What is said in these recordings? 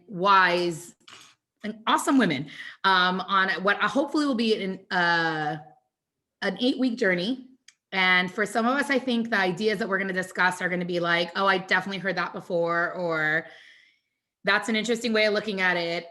wise and awesome women on what hopefully will be an 8-week journey. And for some of us, I think the ideas that we're going to discuss are going to be like, oh, I definitely heard that before, or that's an interesting way of looking at it.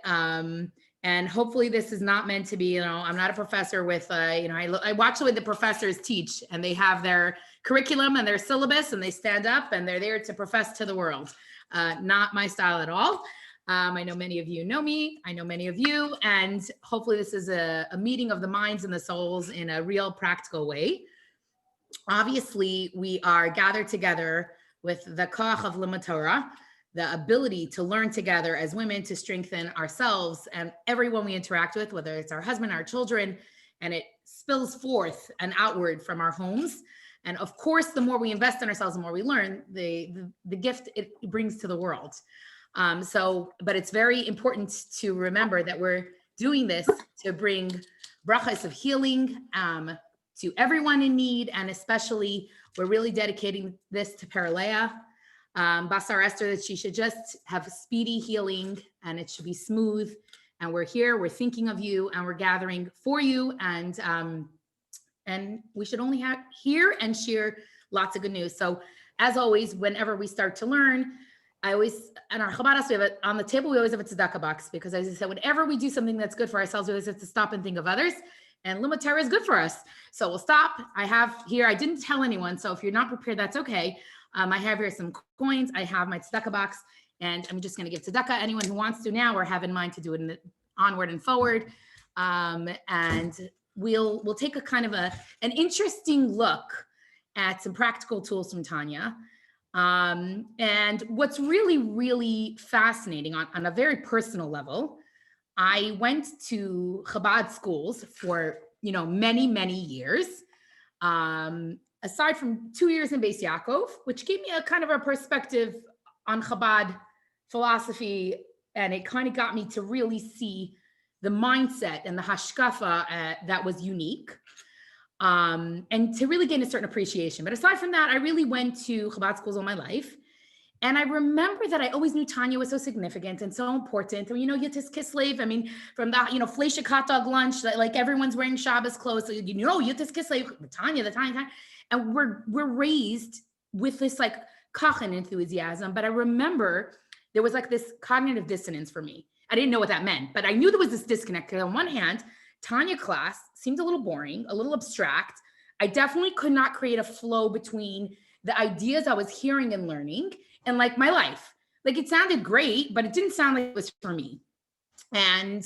And hopefully this is not meant to be, I'm not a professor with, I watch the way the professors teach, and they have their curriculum and their syllabus, and they stand up and they're there to profess to the world. Not my style at all. I know many of you know me. I know many of you. And hopefully this is a meeting of the minds and the souls in a real practical way. Obviously, we are gathered together with the koach of limud Torah, the ability to learn together as women to strengthen ourselves and everyone we interact with, whether it's our husband, our children, and it spills forth and outward from our homes. And of course, the more we invest in ourselves, the more we learn, the gift it brings to the world. But it's very important to remember that we're doing this to bring brachas of healing to everyone in need, and especially we're really dedicating this to Peralea, Basar Esther, that she should just have speedy healing and it should be smooth. And we're here, we're thinking of you, and we're gathering for you, and we should only hear and share lots of good news. So as always, whenever we start to learn, in our Chabad, we have it on the table, we always have a tzedakah box, because as I said, whenever we do something that's good for ourselves, we always have to stop and think of others, and limud Torah is good for us. So we'll stop. I have here, I didn't tell anyone, so if you're not prepared, that's okay. I have here some coins, I have my tzedakah box, and I'm just gonna give tzedakah. Anyone who wants to now or have in mind to do it onward and forward. And we'll take a kind of an interesting look at some practical tools from Tanya. And what's really, really fascinating on a very personal level, I went to Chabad schools for, many, many years. Aside from 2 years in Beis Yaakov, which gave me a kind of a perspective on Chabad philosophy. And it kind of got me to really see the mindset and the hashkafa that was unique. And to really gain a certain appreciation. But aside from that, I really went to Chabad schools all my life. And I remember that I always knew Tanya was so significant and so important. And, Yitis Kislev, from that, Fleisha Hot lunch, like everyone's wearing Shabbos clothes. So, Yitis Kislev, the Tanya. And we're raised with this like kachan enthusiasm. But I remember there was like this cognitive dissonance for me. I didn't know what that meant, but I knew there was this disconnect. Because on one hand, Tanya class seemed a little boring, a little abstract. I definitely could not create a flow between the ideas I was hearing and learning and like my life. Like it sounded great, but it didn't sound like it was for me. And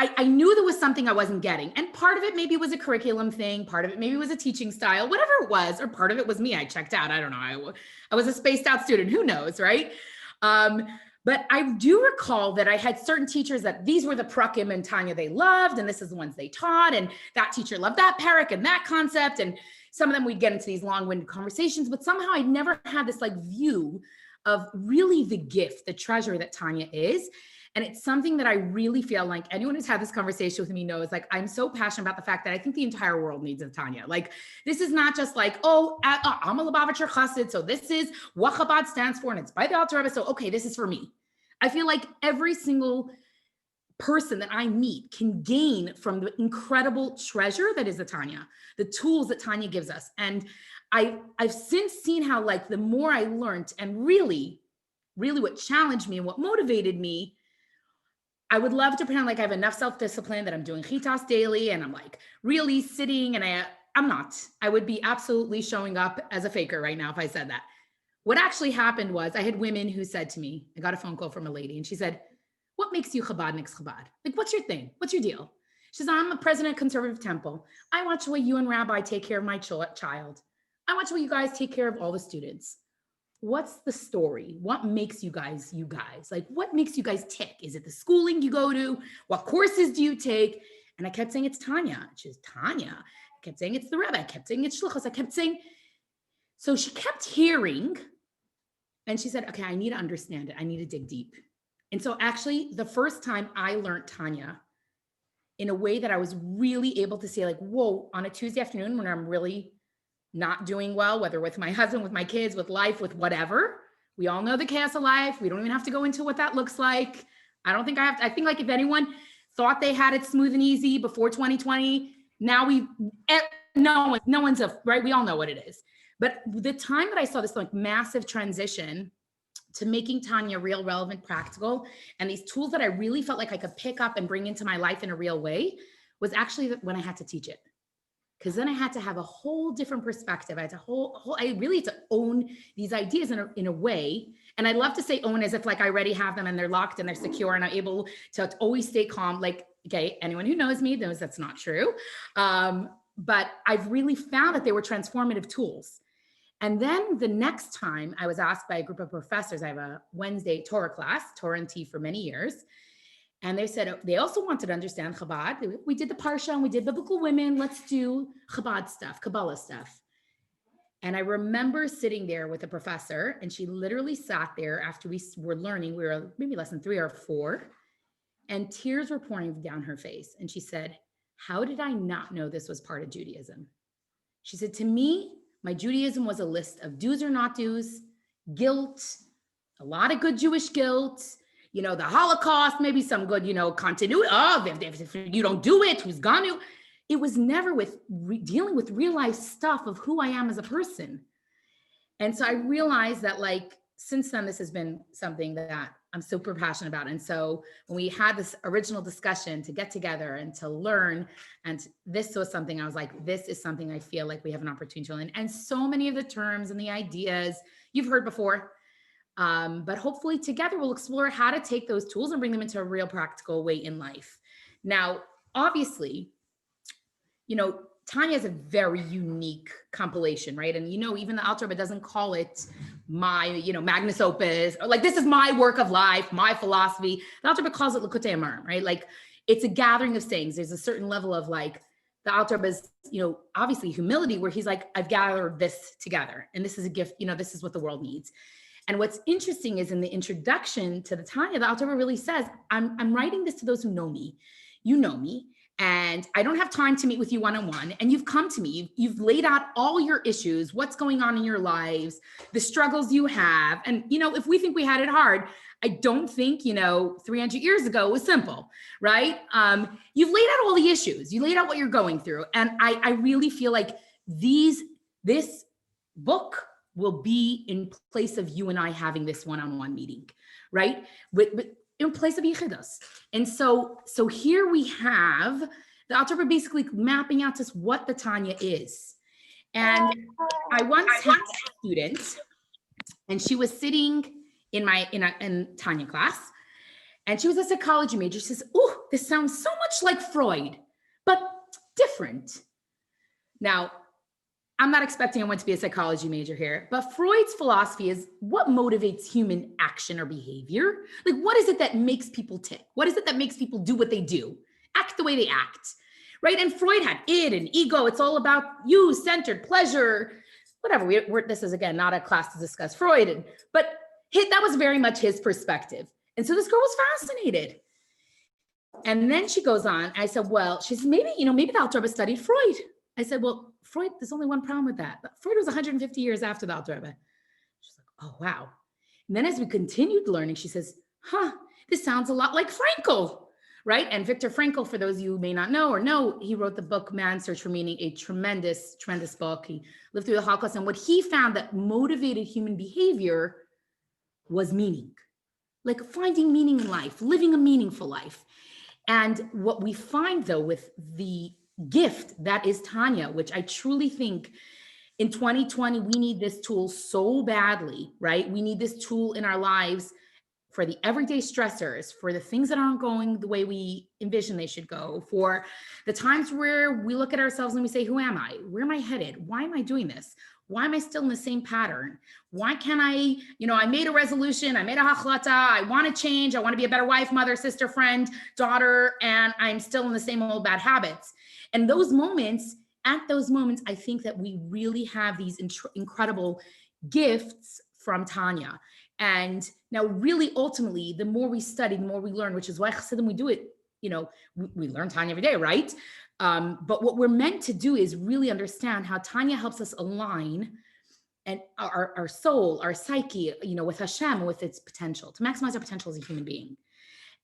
I knew there was something I wasn't getting. And part of it maybe was a curriculum thing. Part of it maybe was a teaching style, whatever it was, or part of it was me. I checked out. I don't know. I was a spaced out student. Who knows, right? But I do recall that I had certain teachers that these were the prakim and Tanya they loved, and this is the ones they taught, and that teacher loved that parak and that concept, and some of them we'd get into these long-winded conversations, but somehow I never had this like view of really the gift, the treasure that Tanya is. And it's something that I really feel like anyone who's had this conversation with me knows, like, I'm so passionate about the fact that I think the entire world needs a Tanya. Like, this is not just like, I'm a Lubavitcher Chassid, so this is what Chabad stands for, and it's by the Alter Rebbe, so okay, this is for me. I feel like every single person that I meet can gain from the incredible treasure that is the Tanya, the tools that Tanya gives us. And I've since seen how, like, the more I learned and really, really what challenged me and what motivated me, I would love to pretend like I have enough self-discipline that I'm doing chitas daily and I'm like really sitting, and I'm not. I would be absolutely showing up as a faker right now if I said that. What actually happened was I had women who said to me, I got a phone call from a lady and she said, what makes you Chabadnik's Chabad? Like, what's your thing? What's your deal? She says, I'm a president of Conservative Temple. I watch the way you and Rabbi take care of my child. I watch the way you guys take care of all the students. What's the story? What makes you guys, like, what makes you guys tick? Is it the schooling you go to? What courses do you take? And I kept saying, it's Tanya. She was Tanya. I kept saying, it's the Rebbe. I kept saying, it's Shluchos. I kept saying, so she kept hearing, and she said, okay, I need to understand it. I need to dig deep. And so actually the first time I learned Tanya in a way that I was really able to say, like, whoa, on a Tuesday afternoon when I'm really not doing well, whether with my husband, with my kids, with life, with whatever, We all know the chaos of life. We don't even have to go into what that looks like. I don't think I have to. I think like if anyone thought they had it smooth and easy before 2020, now no one's right. We all know what it is. But the time that I saw this like massive transition to making Tanya real, relevant, practical, and these tools that I really felt like I could pick up and bring into my life in a real way was actually when I had to teach it. Because then I had to have a whole different perspective. I had to I really had to own these ideas in a way. And I love to say own as if like I already have them and they're locked and they're secure and I'm able to always stay calm. Like, okay, anyone who knows me knows that's not true. But I've really found that they were transformative tools. And then the next time I was asked by a group of professors, I have a Wednesday Torah class, Torah and Tea for many years. And they said, they also wanted to understand Chabad. We did the Parsha and we did biblical women. Let's do Chabad stuff, Kabbalah stuff. And I remember sitting there with a professor and she literally sat there after we were learning, we were maybe lesson 3 or 4, and tears were pouring down her face. And she said, how did I not know this was part of Judaism? She said, to me, my Judaism was a list of do's or not do's, guilt, a lot of good Jewish guilt, you know, the Holocaust, maybe some good, you know, continuity. Oh, if you don't do it, who's gonna? It was never with dealing with real life stuff of who I am as a person. And so I realized that like, since then, this has been something that I'm super passionate about. And so when we had this original discussion to get together and to learn, and this was something I was like, this is something I feel like we have an opportunity to learn. And so many of the terms and the ideas you've heard before, but hopefully together we'll explore how to take those tools and bring them into a real practical way in life. Now, obviously, you know, Tanya is a very unique compilation, right? And, you know, even the Alter Rebbe doesn't call it my, you know, magnus opus, or like, this is my work of life, my philosophy. The Alter Rebbe calls it Likutei Amarim, right? Like, it's a gathering of sayings. There's a certain level of like, the Alter Rebbe's, you know, obviously humility, where he's like, I've gathered this together and this is a gift, you know, this is what the world needs. And what's interesting is in the introduction to the Tanya, the Alter Rebbe really says, I'm writing this to those who know me. You know me. And I don't have time to meet with you one-on-one. And you've come to me, you've laid out all your issues, what's going on in your lives, the struggles you have. And, you know, if we think we had it hard, I don't think, you know, 300 years ago was simple, right? You've laid out all the issues, you laid out what you're going through. And I really feel like this book will be in place of you and I having this one-on-one meeting, right? With in place of Yichidos. And so here we have the Alter Rebbe basically mapping out just what the Tanya is. And I once had a student, and she was sitting in Tanya class, and she was a psychology major. She says, oh, this sounds so much like Freud, but different. Now, I'm not expecting anyone to be a psychology major here, but Freud's philosophy is what motivates human action or behavior. Like, what is it that makes people tick? What is it that makes people do what they do? Act the way they act, right? And Freud had id and ego. It's all about you-centered pleasure, whatever. This is, again, not a class to discuss Freud, but that was very much his perspective. And so this girl was fascinated. And then she goes on. I said, well, she said, maybe the Alter Rebbe studied Freud. I said, well, Freud, there's only one problem with that. Freud was 150 years after the Alter Rebbe. She's like, oh, wow. And then as we continued learning, she says, this sounds a lot like Frankl, right? And Viktor Frankl, for those of you who may not know, he wrote the book, Man's Search for Meaning, a tremendous, tremendous book. He lived through the Holocaust. And what he found that motivated human behavior was meaning, like finding meaning in life, living a meaningful life. And what we find, though, with the gift that is Tanya, which I truly think in 2020, we need this tool so badly, right? We need this tool in our lives for the everyday stressors, for the things that aren't going the way we envision they should go, for the times where we look at ourselves and we say, who am I? Where am I headed? Why am I doing this? Why am I still in the same pattern? Why can't I made a resolution, I made a hachlata, I want to change, I want to be a better wife, mother, sister, friend, daughter, and I'm still in the same old bad habits. And at those moments, I think that we really have these incredible gifts from Tanya. And now really, ultimately, the more we study, the more we learn, which is why Chassidim, we do it, we learn Tanya every day, right? But what we're meant to do is really understand how Tanya helps us align and our soul, our psyche, with Hashem, with its potential, to maximize our potential as a human being.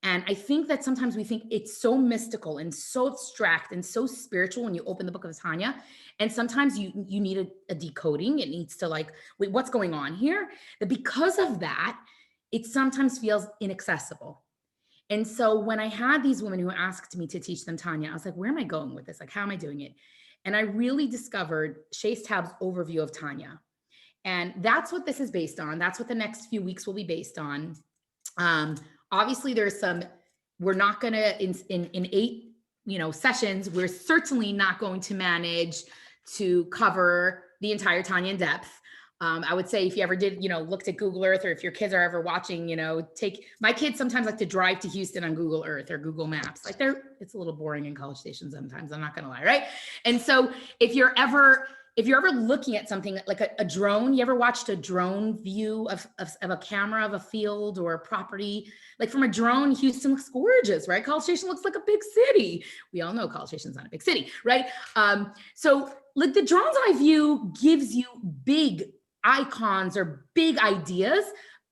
And I think that sometimes we think it's so mystical and so abstract and so spiritual when you open the book of Tanya. And sometimes you need a decoding. It needs to wait, what's going on here? That because of that, it sometimes feels inaccessible. And so when I had these women who asked me to teach them Tanya, I was like, where am I going with this? Like, how am I doing it? And I really discovered Shais Tab's overview of Tanya. And that's what this is based on. That's what the next few weeks will be based on. Obviously, there's we're not going to, in 8, sessions, we're certainly not going to manage to cover the entire Tanya in depth. I would say if you ever did, looked at Google Earth, or if your kids are ever watching, my kids sometimes like to drive to Houston on Google Earth or Google Maps. It's a little boring in College Station sometimes, I'm not going to lie, right? And so if you're ever looking at something like a drone, you ever watched a drone view of a camera of a field or a property? Like from a drone, Houston looks gorgeous, right? College Station looks like a big city. We all know College Station's not a big city, right? So like the drone's eye view gives you big icons or big ideas,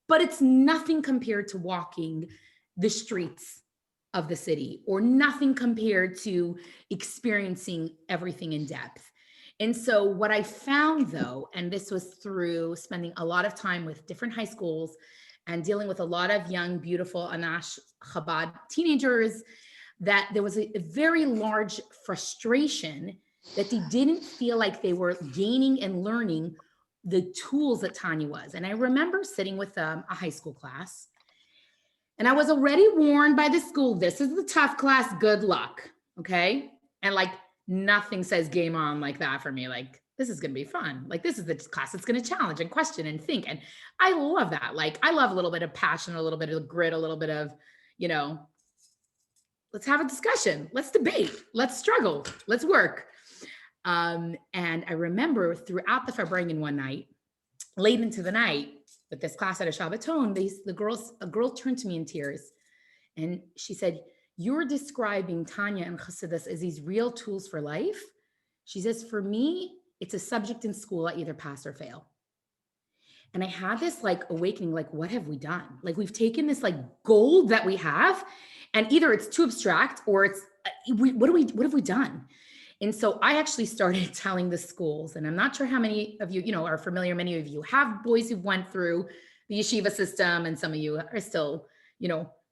but it's nothing compared to walking the streets of the city, or nothing compared to experiencing everything in depth. And so what I found though, and this was through spending a lot of time with different high schools and dealing with a lot of young, beautiful Anash Chabad teenagers, that there was a very large frustration that they didn't feel like they were gaining and learning the tools that Tanya was. And I remember sitting with a high school class, and I was already warned by the school, this is the tough class, good luck, okay? And nothing says game on like that for me. Like, this is gonna be fun. Like, this is the class that's gonna challenge and question and think. And I love that. Like, I love a little bit of passion, a little bit of grit, a little bit of, let's have a discussion, let's debate, let's struggle, let's work. And I remember throughout the Farbrengen one night, late into the night, with this class at a Shabbaton, a girl turned to me in tears, and she said, "You're describing Tanya and Chassidus as these real tools for life." She says, "For me, it's a subject in school I either pass or fail." And I had this awakening, what have we done? We've taken this gold that we have, and either it's too abstract or it's, what have we done? And so I actually started telling the schools, and I'm not sure how many of you, are familiar. Many of you have boys who went through the yeshiva system, and some of you are still,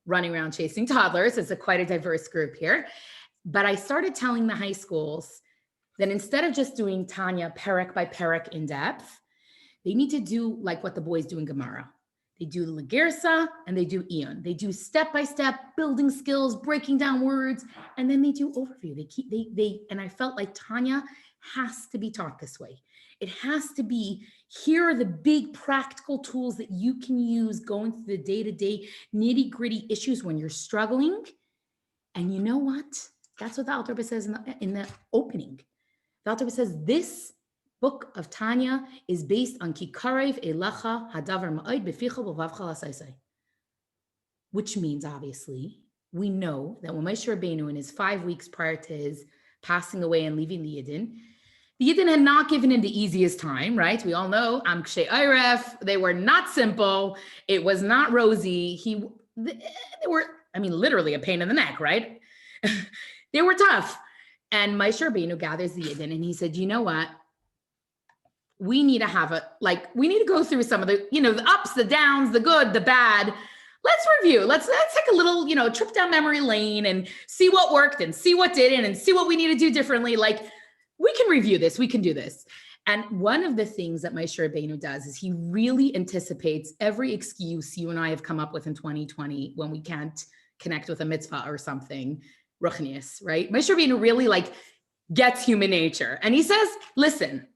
running around chasing toddlers. It's quite a diverse group here. But I started telling the high schools that instead of just doing Tanya perek by perek in depth, they need to do like what the boys do in Gemara. They do the Gersa and they do Eon. They do step-by-step building skills, breaking down words, and then they do overview. And I felt like Tanya has to be taught this way. It has to be, here are the big practical tools that you can use going through the day-to-day nitty-gritty issues when you're struggling. And you know what? That's what the Alter Rebbe says in the opening. The Alter Rebbe says this book of Tanya is based on Kikarev Elecha Hadavar Ma'od Beficha B'Vavcha L'Saisai, which means, obviously, we know that when Moshe Rabbeinu, in his 5 weeks prior to his passing away and leaving the Yidden had not given him the easiest time, right? We all know Am Kshe Eiref. They were not simple. It was not rosy. They were, literally a pain in the neck, right? They were tough. And Moshe Rabbeinu gathers the Yidden and he said, you know what? We need to we need to go through some of the, the ups, the downs, the good, the bad. Let's review. Let's take a little, trip down memory lane and see what worked and see what didn't and see what we need to do differently. We can review this. We can do this. And one of the things that Moshe Rabbeinu does is he really anticipates every excuse you and I have come up with in 2020 when we can't connect with a mitzvah or something, ruchnius, right? Moshe Rabbeinu really gets human nature. And he says, listen,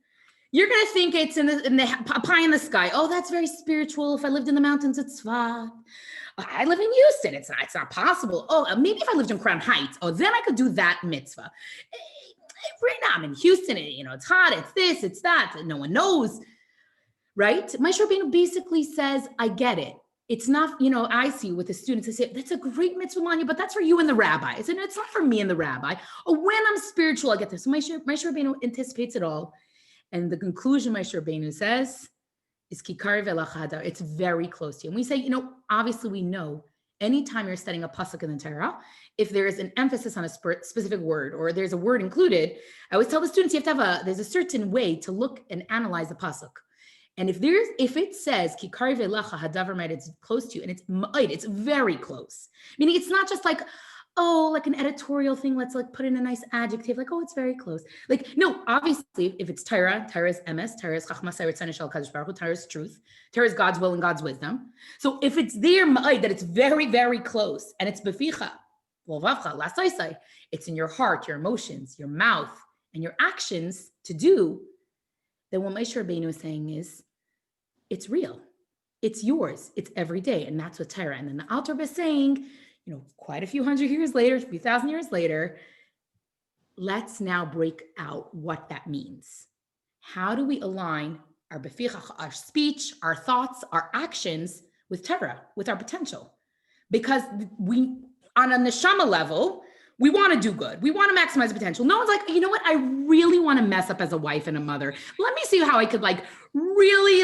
you're going to think it's in the pie in the sky. Oh, that's very spiritual. If I lived in the mountains, it's Tzfat. I live in Houston. It's not possible. Oh, maybe if I lived in Crown Heights, then I could do that mitzvah. Right now I'm in Houston, it's hot, it's this, it's that, no one knows, right? Moshe Rabbeinu basically says, I get it. It's not, I see with the students, I say, that's a great mitzvah, Manya, but that's for you and the rabbi. I said, no, it's not for me and the rabbi. Oh, when I'm spiritual, I get this. So Moshe Rabbeinu anticipates it all. And the conclusion Moshe Rabbeinu says, is kikari velachada. It's very close to you. And we say, obviously we know anytime you're studying a pasuk in the Torah, if there is an emphasis on a specific word or there's a word included, I always tell the students you have to there's a certain way to look and analyze the pasuk. And if it says kikari velacha hadavar, it's close to you, and it's very close. Meaning it's not just like, oh, like an editorial thing. Let's like put in a nice adjective, like, oh, it's very close. Like, no, obviously, if it's Torah is emes, Torah is chachma sayret sanishal kadosh baruch hu, Torah is truth, Torah is God's will and God's wisdom. So if it's there, that it's very, very close, and it's beficha, it's in your heart, your emotions, your mouth, and your actions to do, then what Moshe Rabbeinu is saying is, it's real, it's yours, it's every day, and that's what Torah. And then the Alter Rebbe is saying, quite a few hundred years later, 3,000 years later, let's now break out what that means. How do we align our befichach, our speech, our thoughts, our actions with Torah, with our potential? Because we, on a neshama level, we want to do good. We want to maximize potential. No one's like, you know what? I really want to mess up as a wife and a mother. Let me see how I could really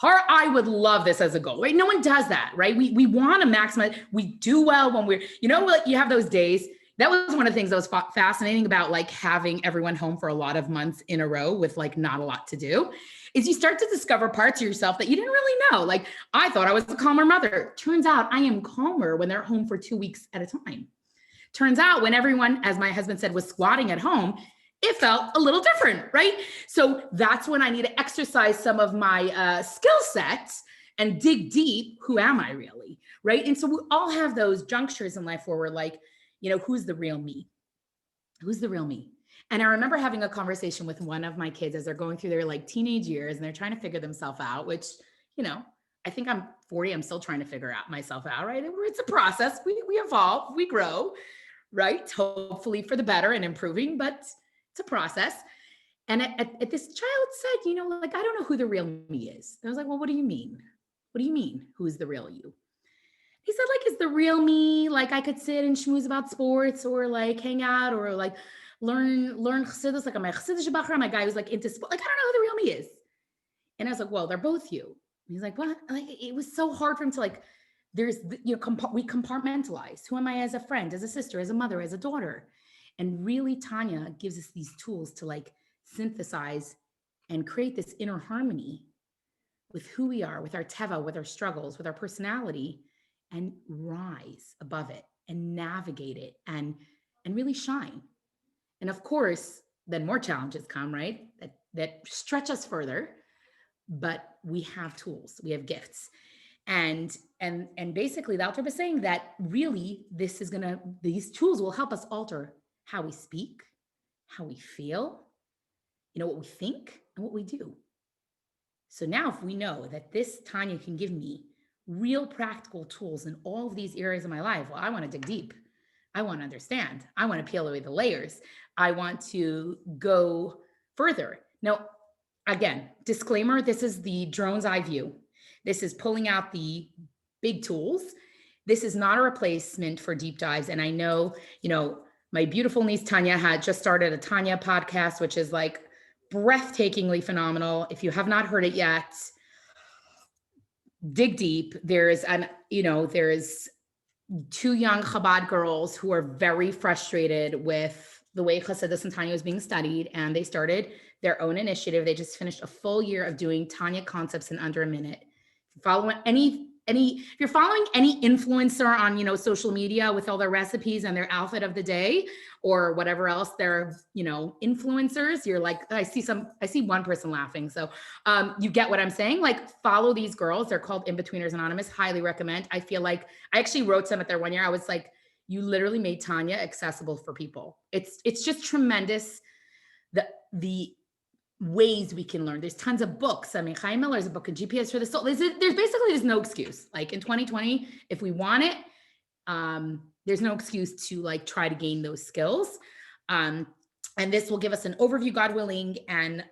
I would love this as a goal, right? No one does that, right? We want to maximize. We do well when we're, you have those days. That was one of the things that was fascinating about having everyone home for a lot of months in a row with not a lot to do, is you start to discover parts of yourself that you didn't really know. Like, I thought I was a calmer mother. Turns out I am calmer when they're home for 2 weeks at a time. Turns out when everyone, as my husband said, was squatting at home, it felt a little different, right? So that's when I need to exercise some of my skill sets and dig deep. Who am I really, right? And so we all have those junctures in life where we're like, who's the real me? Who's the real me? And I remember having a conversation with one of my kids as they're going through their teenage years and they're trying to figure themselves out, which, I think I'm 40. I'm still trying to figure out myself out, right? It's a process. We evolve, we grow, right? Hopefully for the better and improving, but it's a process. And at this child said, I don't know who the real me is. And I was like, well, what do you mean? What do you mean? Who's the real you? He said, is the real me, I could sit and schmooze about sports or hang out or learn chassidus, I'm a chassidish bacher, I'm a guy who's into sport. I don't know who the real me is. And I was like, well, they're both you. And he's like, what? It was so hard for him to we compartmentalize. Who am I as a friend, as a sister, as a mother, as a daughter? And really, Tanya gives us these tools to synthesize and create this inner harmony with who we are, with our teva, with our struggles, with our personality, and rise above it and navigate it and really shine. And of course, then more challenges come, right? That stretch us further, but we have tools, we have gifts. And basically the Alter Rebbe is saying that really these tools will help us alter how we speak, how we feel, what we think and what we do. So now if we know that this Tanya can give me real practical tools in all of these areas of my life, well, I want to dig deep. I want to understand. I want to peel away the layers. I want to go further. Now, again, disclaimer, this is the drone's eye view. This is pulling out the big tools. This is not a replacement for deep dives. And I know, my beautiful niece Tanya had just started a Tanya podcast, which is breathtakingly phenomenal. If you have not heard it yet, dig deep. There's 2 young Chabad girls who are very frustrated with the way Chassidus and Tanya was being studied, and they started their own initiative. They just finished a full year of doing Tanya concepts in under a minute. If you're following any influencer on, social media with all their recipes and their outfit of the day or whatever else, they're, influencers, you're I see one person laughing. So you get what I'm saying? Follow these girls. They're called In-Betweeners Anonymous. Highly recommend. I feel I actually wrote some at their one year. I was you literally made Tanya accessible for people. It's just tremendous. The ways we can learn. There's tons of books. Chaim Miller's a book, A GPS for the Soul. There's no excuse. In 2020, if we want it, there's no excuse to try to gain those skills. And this will give us an overview, God willing, and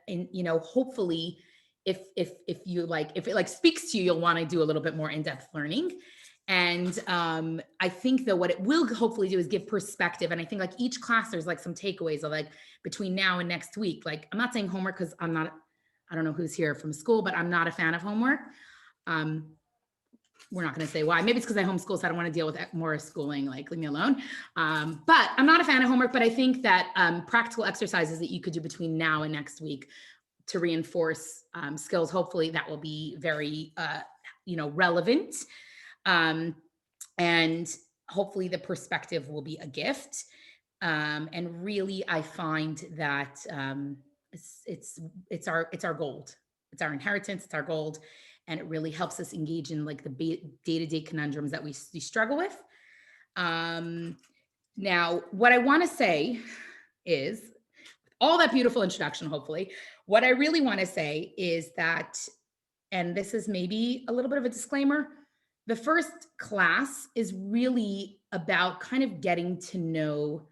hopefully if it speaks to you, you'll want to do a little bit more in-depth learning. And I think that what it will hopefully do is give perspective. And I think each class, there's some takeaways of between now and next week. I'm not saying homework because I'm I don't know who's here from school, but I'm not a fan of homework. We're not going to say why. Maybe it's because I homeschool, so I don't want to deal with more schooling, like leave me alone. But I'm not a fan of homework, but I think that practical exercises that you could do between now and next week to reinforce skills, hopefully that will be very, relevant. And hopefully the perspective will be a gift. And really, I find that it's our gold. It's our inheritance. It's our gold. And it really helps us engage in like the day-to-day conundrums that we struggle with. Now, what I want to say is, all that beautiful introduction, hopefully, what I really want to say is that, and this is maybe a little bit of a disclaimer, the first class is really about kind of getting to know,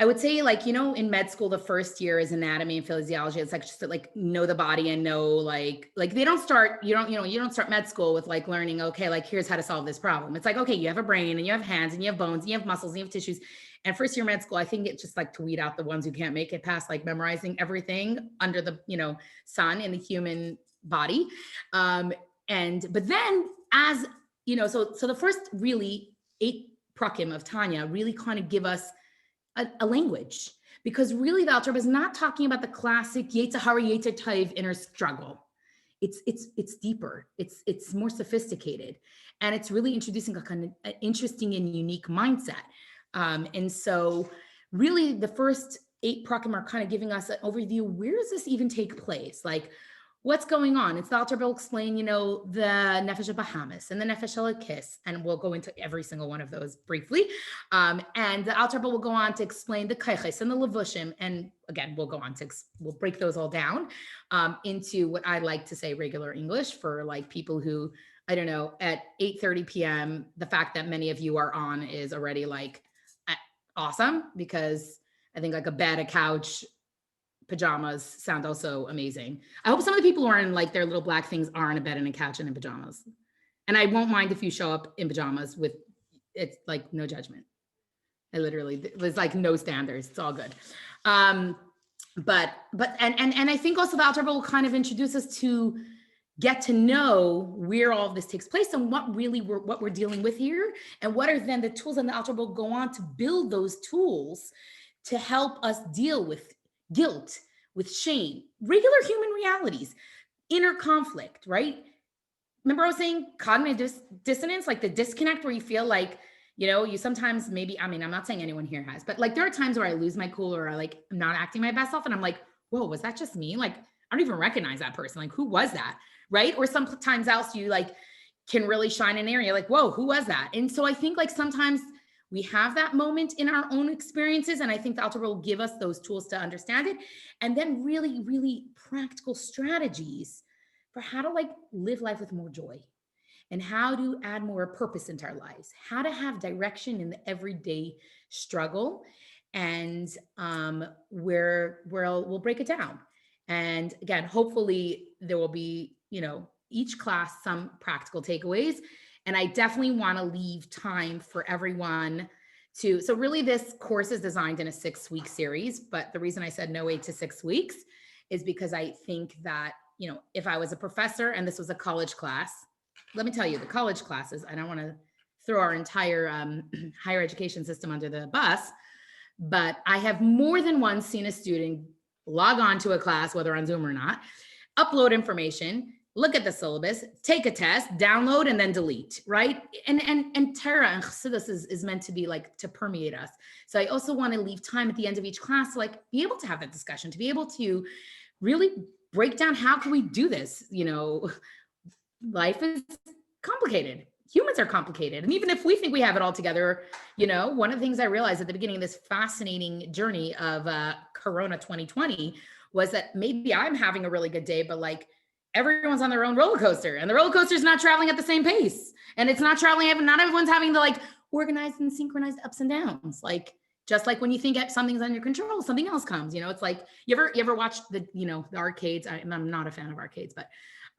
I would say, like, in med school, the first year is anatomy and physiology. It's like just to like know the body and know like they don't start, you don't start med school with like learning, okay, like here's how to solve this problem. It's like, okay, you have a brain and you have hands and you have bones and you have muscles and you have tissues. And first year med school, I think it's just like to weed out the ones who can't make it past like memorizing everything under the, sun in the human body. But then as, so the first really 8 prakim of Tanya really kind of give us a language, because really the Alter Rebbe is not talking about the classic Yetzer Hara Yetzer Tov inner struggle. It's deeper. It's more sophisticated, and it's really introducing a kind of an interesting and unique mindset. And so, really, the first 8 prakim are kind of giving us an overview. Where does this even take place? Like, what's going on? It's the Alter Rebbe will explain, the Nefesh Bahamas and the Nefesh Elokis, and we'll go into every single one of those briefly. And the Alter Rebbe will go on to explain the Kaiches and the Levushim, and again, we'll break those all down into what I like to say regular English for like people who, I don't know, at 8:30 p.m., the fact that many of you are on is already like awesome, because I think like a bed, a couch, pajamas sound also amazing. I hope some of the people who are in like their little black things are on a bed and a couch and in pajamas. And I won't mind if you show up in pajamas with, it's like no judgment. There's like no standards. It's all good. But I think also the Alter Rebbe will kind of introduce us to get to know where all of this takes place and what we're dealing with here, and what are then the tools, and the Alter Rebbe will go on to build those tools to help us deal with guilt, with shame, regular human realities, inner conflict, right? Remember I was saying cognitive dissonance, like the disconnect where you feel like, you sometimes maybe, I'm not saying anyone here has, but like there are times where I lose my cool, or I like I'm not acting my best self, and I'm like, whoa, was that just me? Like, I don't even recognize that person. Like, who was that? Right? Or sometimes else you like can really shine in an area, like, whoa, who was that? And so I think like sometimes we have that moment in our own experiences. And I think the Alter Rebbe will give us those tools to understand it. And then really, really practical strategies for how to like live life with more joy, and how to add more purpose into our lives, how to have direction in the everyday struggle, and where we'll break it down. And again, hopefully there will be, each class, some practical takeaways. And I definitely want to leave time for everyone to, so really this course is designed in a 6-week series, but the reason I said no 8 to 6 weeks is because I think that, if I was a professor and this was a college class, let me tell you, the college classes, I don't want to throw our entire higher education system under the bus, but I have more than once seen a student log on to a class, whether on Zoom or not, upload information, look at the syllabus, take a test, download, and then delete, right? And Torah and Chassidus is meant to be like, to permeate us. So I also want to leave time at the end of each class to like be able to have that discussion, to be able to really break down, how can we do this? Life is complicated. Humans are complicated. And even if we think we have it all together, one of the things I realized at the beginning of this fascinating journey of Corona 2020 was that maybe I'm having a really good day, but like everyone's on their own roller coaster, and the roller coaster is not traveling at the same pace. And it's not traveling, not everyone's having the like organized and synchronized ups and downs. Like, just like when you think something's under control, something else comes, it's like, you ever watch the arcades? I'm not a fan of arcades, but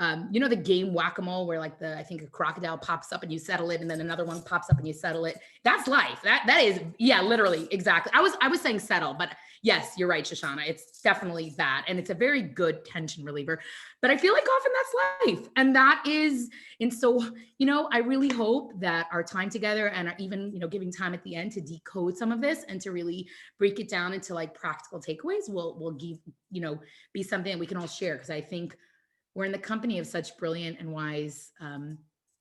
You know, the game whack-a-mole where like I think a crocodile pops up and you settle it, and then another one pops up and you settle it. That's life. That is, yeah, literally, exactly. I was saying settle, but yes, you're right, Shoshana. It's definitely that. And it's a very good tension reliever. But I feel like often that's life. And that is, and so, you know, I really hope that our time together and our even, you know, giving time at the end to decode some of this and to really break it down into like practical takeaways will give, you know, be something that we can all share. Because I think we're in the company of such brilliant and wise,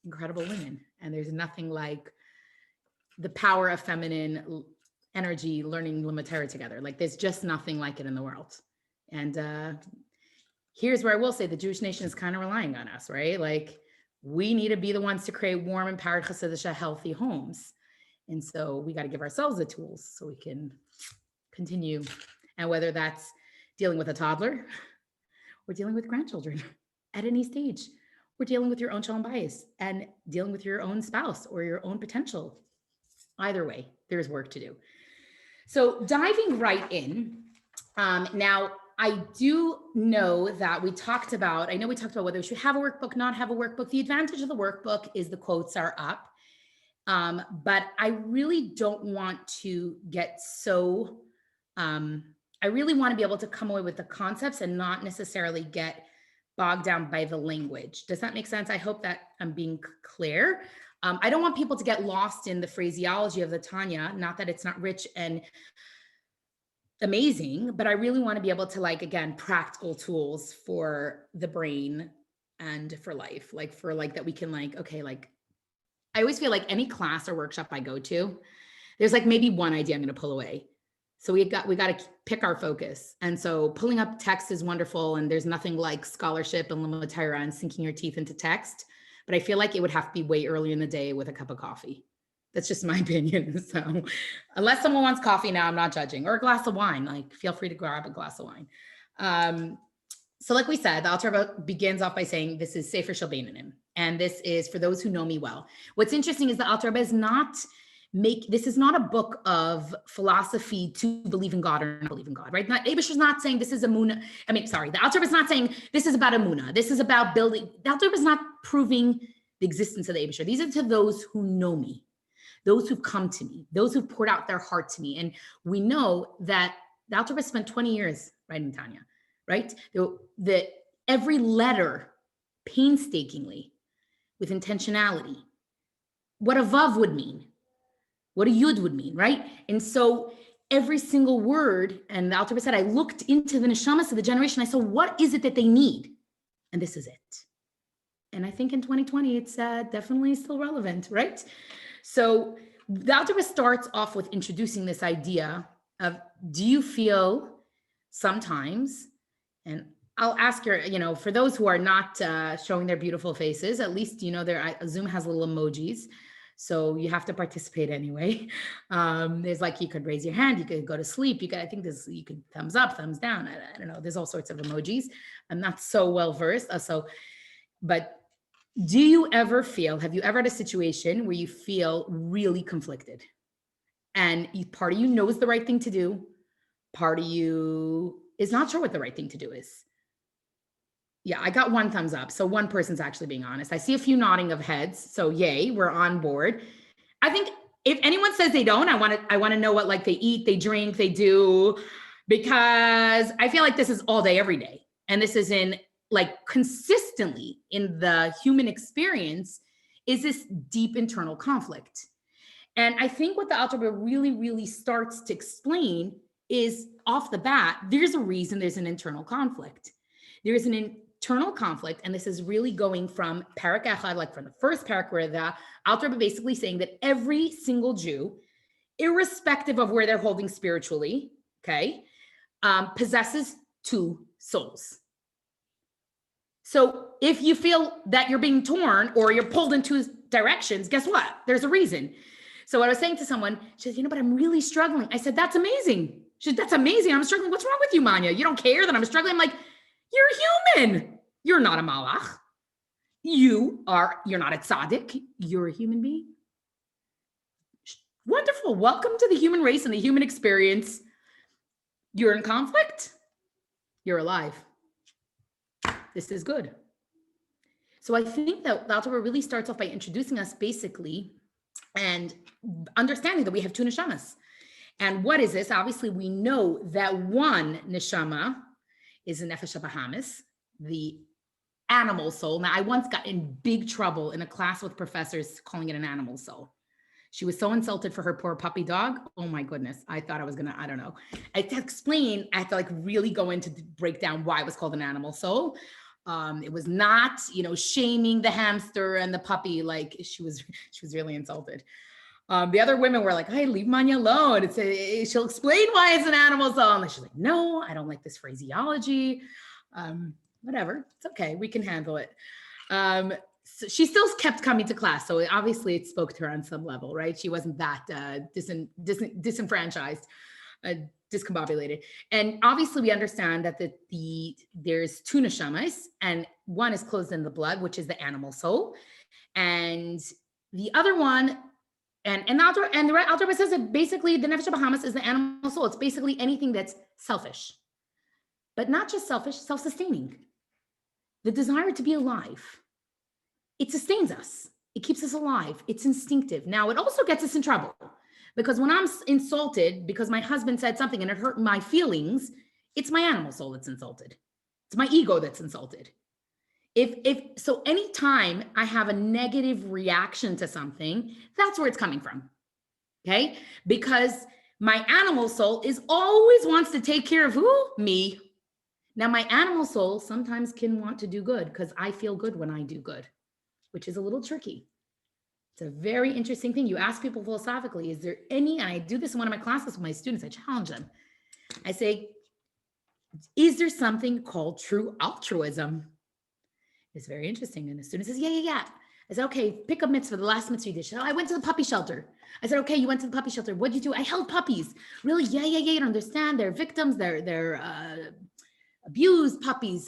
incredible women. And there's nothing like the power of feminine energy learning Limatera together. Like there's just nothing like it in the world. And here's where I will say the Jewish nation is kind of relying on us, right? Like we need to be the ones to create warm, empowered, Hasidic, healthy homes. And so we got to give ourselves the tools so we can continue. And whether that's dealing with a toddler or dealing with grandchildren at any stage, or dealing with your own shalom bias and dealing with your own spouse or your own potential. Either way, there's work to do. So diving right in, now I do know that we talked about whether we should have a workbook, not have a workbook. The advantage of the workbook is the quotes are up. But I really don't want to get so, I really want to be able to come away with the concepts and not necessarily get bogged down by the language. Does that make sense? I hope that I'm being clear. I don't want people to get lost in the phraseology of the Tanya, not that it's not rich and amazing, but I really want to be able to, like, again, practical tools for the brain and for life, like for like that we can like, okay, like I always feel like any class or workshop I go to, there's like maybe one idea I'm going to pull away. So we got to pick our focus. And so pulling up text is wonderful. And there's nothing like scholarship and Limatera and sinking your teeth into text. But I feel like it would have to be way earlier in the day with a cup of coffee. That's just my opinion. So unless someone wants coffee now, I'm not judging, or a glass of wine, like feel free to grab a glass of wine. So like we said, the Alter Rebbe begins off by saying, this is Sefer Shel Beinanim. And this is for those who know me well. What's interesting is the Alter Rebbe is this is not a book of philosophy to believe in God or not believe in God, right? Abish is not saying this is Amunah. The Alter Rebbe is not saying this is about Amunah. This is about building. The Alter Rebbe is not proving the existence of the Abish. These are to those who know me, those who've come to me, those who've poured out their heart to me. And we know that the Alter Rebbe spent 20 years writing Tanya, right? Every letter painstakingly, with intentionality, what a Vav would mean, what a Yud would mean, right? And so every single word, and the Alter Rebbe said, I looked into the neshamas of the generation, I saw, what is it that they need? And this is it. And I think in 2020, it's definitely still relevant, right? So the Alter Rebbe starts off with introducing this idea of, do you feel sometimes, and I'll ask for those who are not showing their beautiful faces, at least, Zoom has little emojis. So you have to participate anyway. There's like, you could raise your hand, you could go to sleep. You could thumbs up, thumbs down. I don't know. There's all sorts of emojis. I'm not so well versed. But have you ever had a situation where you feel really conflicted and part of you knows the right thing to do, part of you is not sure what the right thing to do is? Yeah, I got one thumbs up. So one person's actually being honest. I see a few nodding of heads. So yay, we're on board. I think if anyone says they don't, I want to know what like they eat, they drink, they do, because I feel like this is all day, every day. And this is consistently in the human experience is this deep internal conflict. And I think what the Alter Rebbe really, really starts to explain is off the bat, there's a reason there's an internal conflict. There's an internal conflict, and this is really going from Parak Echad, like from the first parak, where the Alter Rebbe basically saying that every single Jew, irrespective of where they're holding spiritually, okay, possesses two souls. So if you feel that you're being torn or you're pulled in two directions, guess what? There's a reason. So what I was saying to someone, she said, but I'm really struggling. I said, that's amazing. She said, that's amazing. I'm struggling. What's wrong with you, Manya? You don't care that I'm struggling? I'm like, you're human. You're not a malach. You're not a tzaddik. You're a human being. Wonderful. Welcome to the human race and the human experience. You're in conflict. You're alive. This is good. So I think that the Alter really starts off by introducing us basically and understanding that we have two neshamas. And what is this? Obviously, we know that one neshama is a nefesh habahamis, the animal soul. Now, I once got in big trouble in a class with professors calling it an animal soul. She was so insulted for her poor puppy dog. Oh my goodness. I thought I was I don't know. I had to explain, I had to like really go into break down why it was called an animal soul. It was not, shaming the hamster and the puppy. Like she was really insulted. The other women were like, hey, leave Manya alone. She'll explain why it's an animal soul. And she's like, no, I don't like this phraseology. Whatever, it's okay. We can handle it. So she still kept coming to class. So obviously it spoke to her on some level, right? She wasn't that disenfranchised, discombobulated. And obviously we understand that there's two neshamas, and one is closed in the blood, which is the animal soul. And the other one, and the Alter says that basically the nefesh habahamis is the animal soul. It's basically anything that's selfish, but not just selfish, self-sustaining. The desire to be alive. It sustains us. It keeps us alive. It's instinctive. Now, it also gets us in trouble because when I'm insulted because my husband said something and it hurt my feelings, it's my animal soul that's insulted. It's my ego that's insulted. So anytime I have a negative reaction to something, that's where it's coming from. Okay? Because my animal soul always wants to take care of who? Me. Now, my animal soul sometimes can want to do good because I feel good when I do good, which is a little tricky. It's a very interesting thing. You ask people philosophically, is there any, and I do this in one of my classes with my students, I challenge them. I say, is there something called true altruism? It's very interesting. And the student says, yeah. I said, okay, pick up mitzvah, the last mitzvah you did. She said, I went to the puppy shelter. I said, okay, you went to the puppy shelter. What'd you do? I held puppies. Really? Yeah. You don't understand. They're victims. They're abused puppies,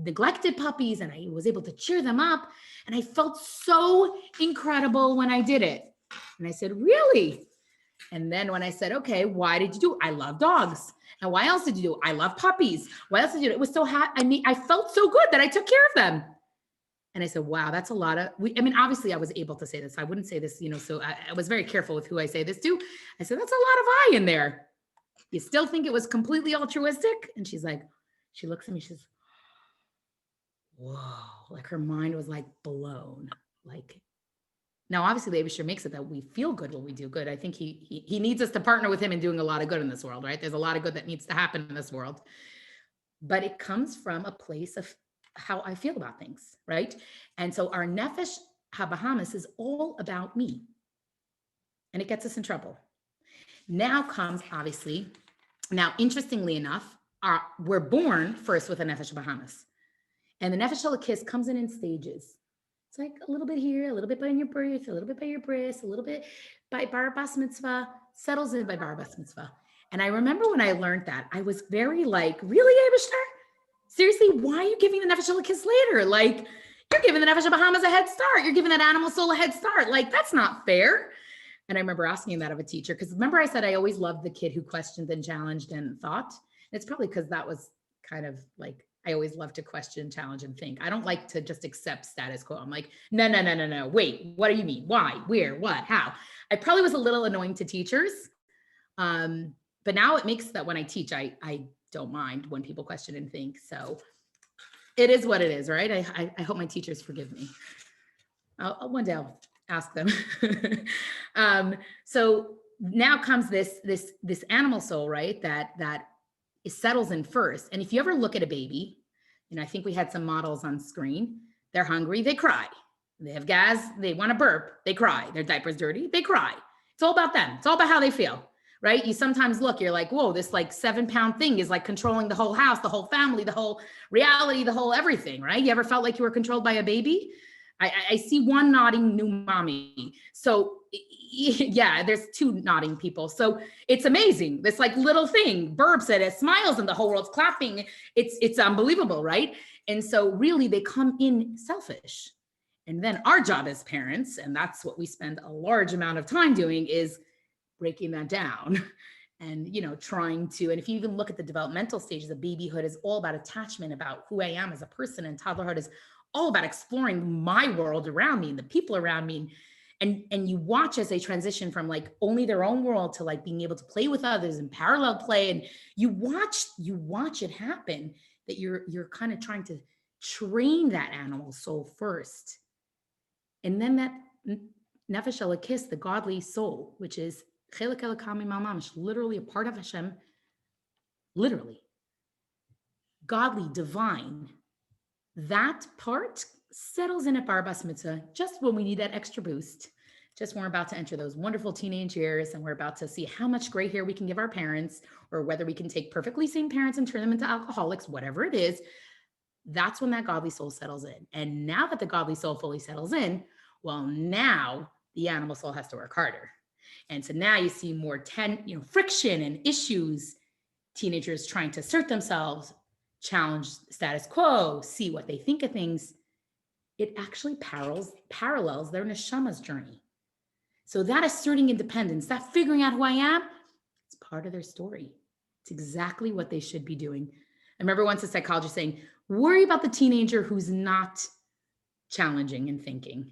neglected puppies. And I was able to cheer them up. And I felt so incredible when I did it. And I said, really? And then when I said, okay, why did you do it? I love dogs. And why else did you do it? I love puppies. What else did you do? It was so I felt so good that I took care of them. And I said, wow, that's a lot of, obviously I was able to say this. I wouldn't say this, so I was very careful with who I say this to. I said, that's a lot of I in there. You still think it was completely altruistic? And she's like, she looks at me, she says, whoa, like her mind was like blown. Like, now obviously the Abishur makes it that we feel good when we do good. I think he needs us to partner with him in doing a lot of good in this world, right? There's a lot of good that needs to happen in this world. But it comes from a place of how I feel about things, right? And so our nefesh habahamis is all about me. And it gets us in trouble. Now comes, obviously, interestingly enough, we're born first with a nefesh habahamis. And the nefesh halakis comes in stages. It's like a little bit here, a little bit by your birth, a little bit by your bris, a little bit by bar bas mitzvah, settles in by bar bas mitzvah. And I remember when I learned that, I was very like, really, Abishter? Seriously, why are you giving the nefesh halakis later? Like, you're giving the nefesh habahamis a head start. You're giving that animal soul a head start. Like, that's not fair. And I remember asking that of a teacher, because remember I said I always loved the kid who questioned and challenged and thought. And it's probably because that was kind of like, I always love to question, challenge, and think. I don't like to just accept status quo. I'm like, no. Wait, what do you mean? Why? Where? What? How? I probably was a little annoying to teachers. But now it makes that when I teach, I don't mind when people question and think. So it is what it is, right? I hope my teachers forgive me. One day I'll ask them. So now comes this animal soul, right? That it settles in first. And if you ever look at a baby, I think we had some models on screen. They're hungry, they cry. They have gas, they want to burp, they cry. Their diaper's dirty, they cry. It's all about them. It's all about how they feel, right? You sometimes look, you're like, whoa, this like 7-pound thing is like controlling the whole house, the whole family, the whole reality, the whole everything, right? You ever felt like you were controlled by a baby? I see one nodding new mommy. So yeah, there's 2 nodding people. So it's amazing. This like little thing burps and it smiles and the whole world's clapping. It's unbelievable, right? And so really they come in selfish. And then our job as parents, and that's what we spend a large amount of time doing, is breaking that down and, trying to, and if you even look at the developmental stages of babyhood, is all about attachment, about who I am as a person, and toddlerhood is all about exploring my world around me and the people around me. And you watch as they transition from like only their own world to like being able to play with others and parallel play. And you watch it happen, that you're kind of trying to train that animal soul first. And then that nefesh elokis, the godly soul, which is chelek elokam mamash, literally a part of Hashem, literally godly, divine, that part settles in at bar bas mitzvah just when we need that extra boost. Just when we're about to enter those wonderful teenage years and we're about to see how much gray hair we can give our parents, or whether we can take perfectly sane parents and turn them into alcoholics, whatever it is, that's when that godly soul settles in. And now that the godly soul fully settles in, well, now the animal soul has to work harder. And so now you see more friction and issues, teenagers trying to assert themselves, challenge status quo, see what they think of things. It actually parallels their neshama's journey. So that asserting independence, that figuring out who I am, it's part of their story. It's exactly what they should be doing. I remember once a psychologist saying, worry about the teenager who's not challenging and thinking,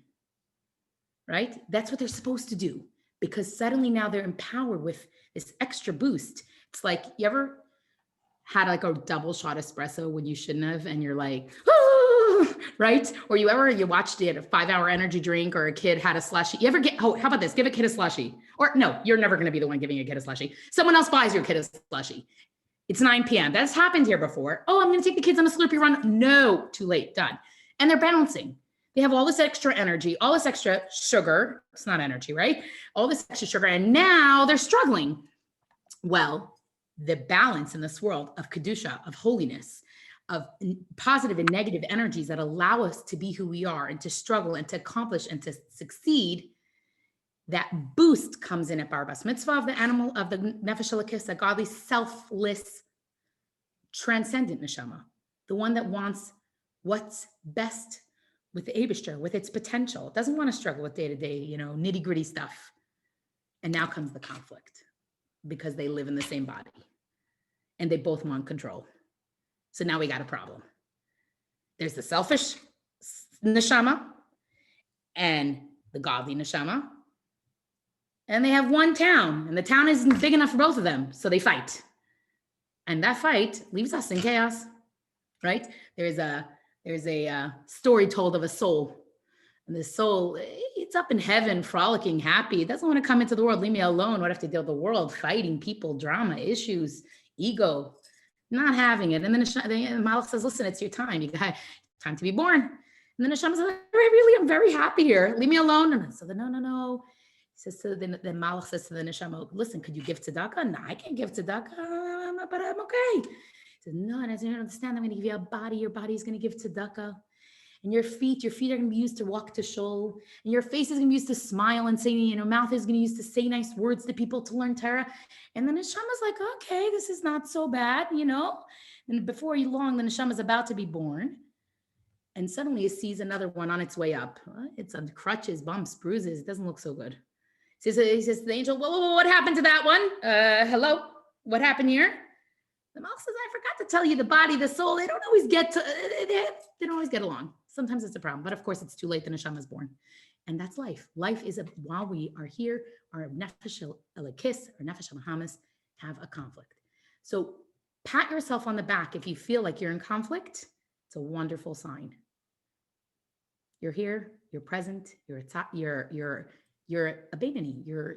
right? That's what they're supposed to do, because suddenly now they're empowered with this extra boost. It's like, you ever had like a double shot espresso when you shouldn't have, and you're like, right? Or you watched it, a 5-hour energy drink, or a kid had a slushie. You ever how about this? Give a kid a slushie. Or no, you're never going to be the one giving a kid a slushie. Someone else buys your kid a slushie. It's 9 p.m. That's happened here before. Oh, I'm going to take the kids on a Slurpee run. No, too late, done. And they're balancing. They have all this extra energy, all this extra sugar. It's not energy, right? All this extra sugar. And now they're struggling. Well, the balance in this world of Kedusha, of holiness, of positive and negative energies that allow us to be who we are and to struggle and to accomplish and to succeed, that boost comes in at bar bas mitzvah of the animal, of the nefesh elokis, a godly, selfless, transcendent neshama, the one that wants what's best with the Eibishter, with its potential. It doesn't want to struggle with day-to-day, nitty gritty stuff. And now comes the conflict, because they live in the same body and they both want control. So now we got a problem. There's the selfish neshama and the godly neshama. And they have one town, and the town isn't big enough for both of them. So they fight. And that fight leaves us in chaos, right? There's a story told of a soul. And the soul, it's up in heaven, frolicking, happy. It doesn't want to come into the world. Leave me alone. What have to deal with the world? Fighting, people, drama, issues, ego. Not having it. And then the Malach says, listen, it's your time. You got time to be born. And then Hashem says, I'm very happy here. Leave me alone. And so no. He says, so then the Malach says to the Neshama, listen, could you give tzedakah? No, I can't give tzedakah, but I'm okay. He says, no, and as you don't understand, I'm going to give you a body. Your body is going to give tzedakah. And your feet are going to be used to walk to shul. And your face is going to be used to smile and say, mouth is going to be used to say nice words to people, to learn Torah. And the neshama's like, okay, this is not so bad, And before long, the neshama's about to be born. And suddenly it sees another one on its way up. It's on crutches, bumps, bruises. It doesn't look so good. He says to the angel, whoa, what happened to that one? Hello, what happened here? The Malach says, I forgot to tell you, the body, the soul, they don't always get along. Sometimes it's a problem, but of course it's too late. The neshama is born. And that's life. Life is while we are here, our nefesh elokis, or nefesh hamas, have a conflict. So pat yourself on the back if you feel like you're in conflict. It's a wonderful sign. You're here, you're present, you're a Beinoni, you're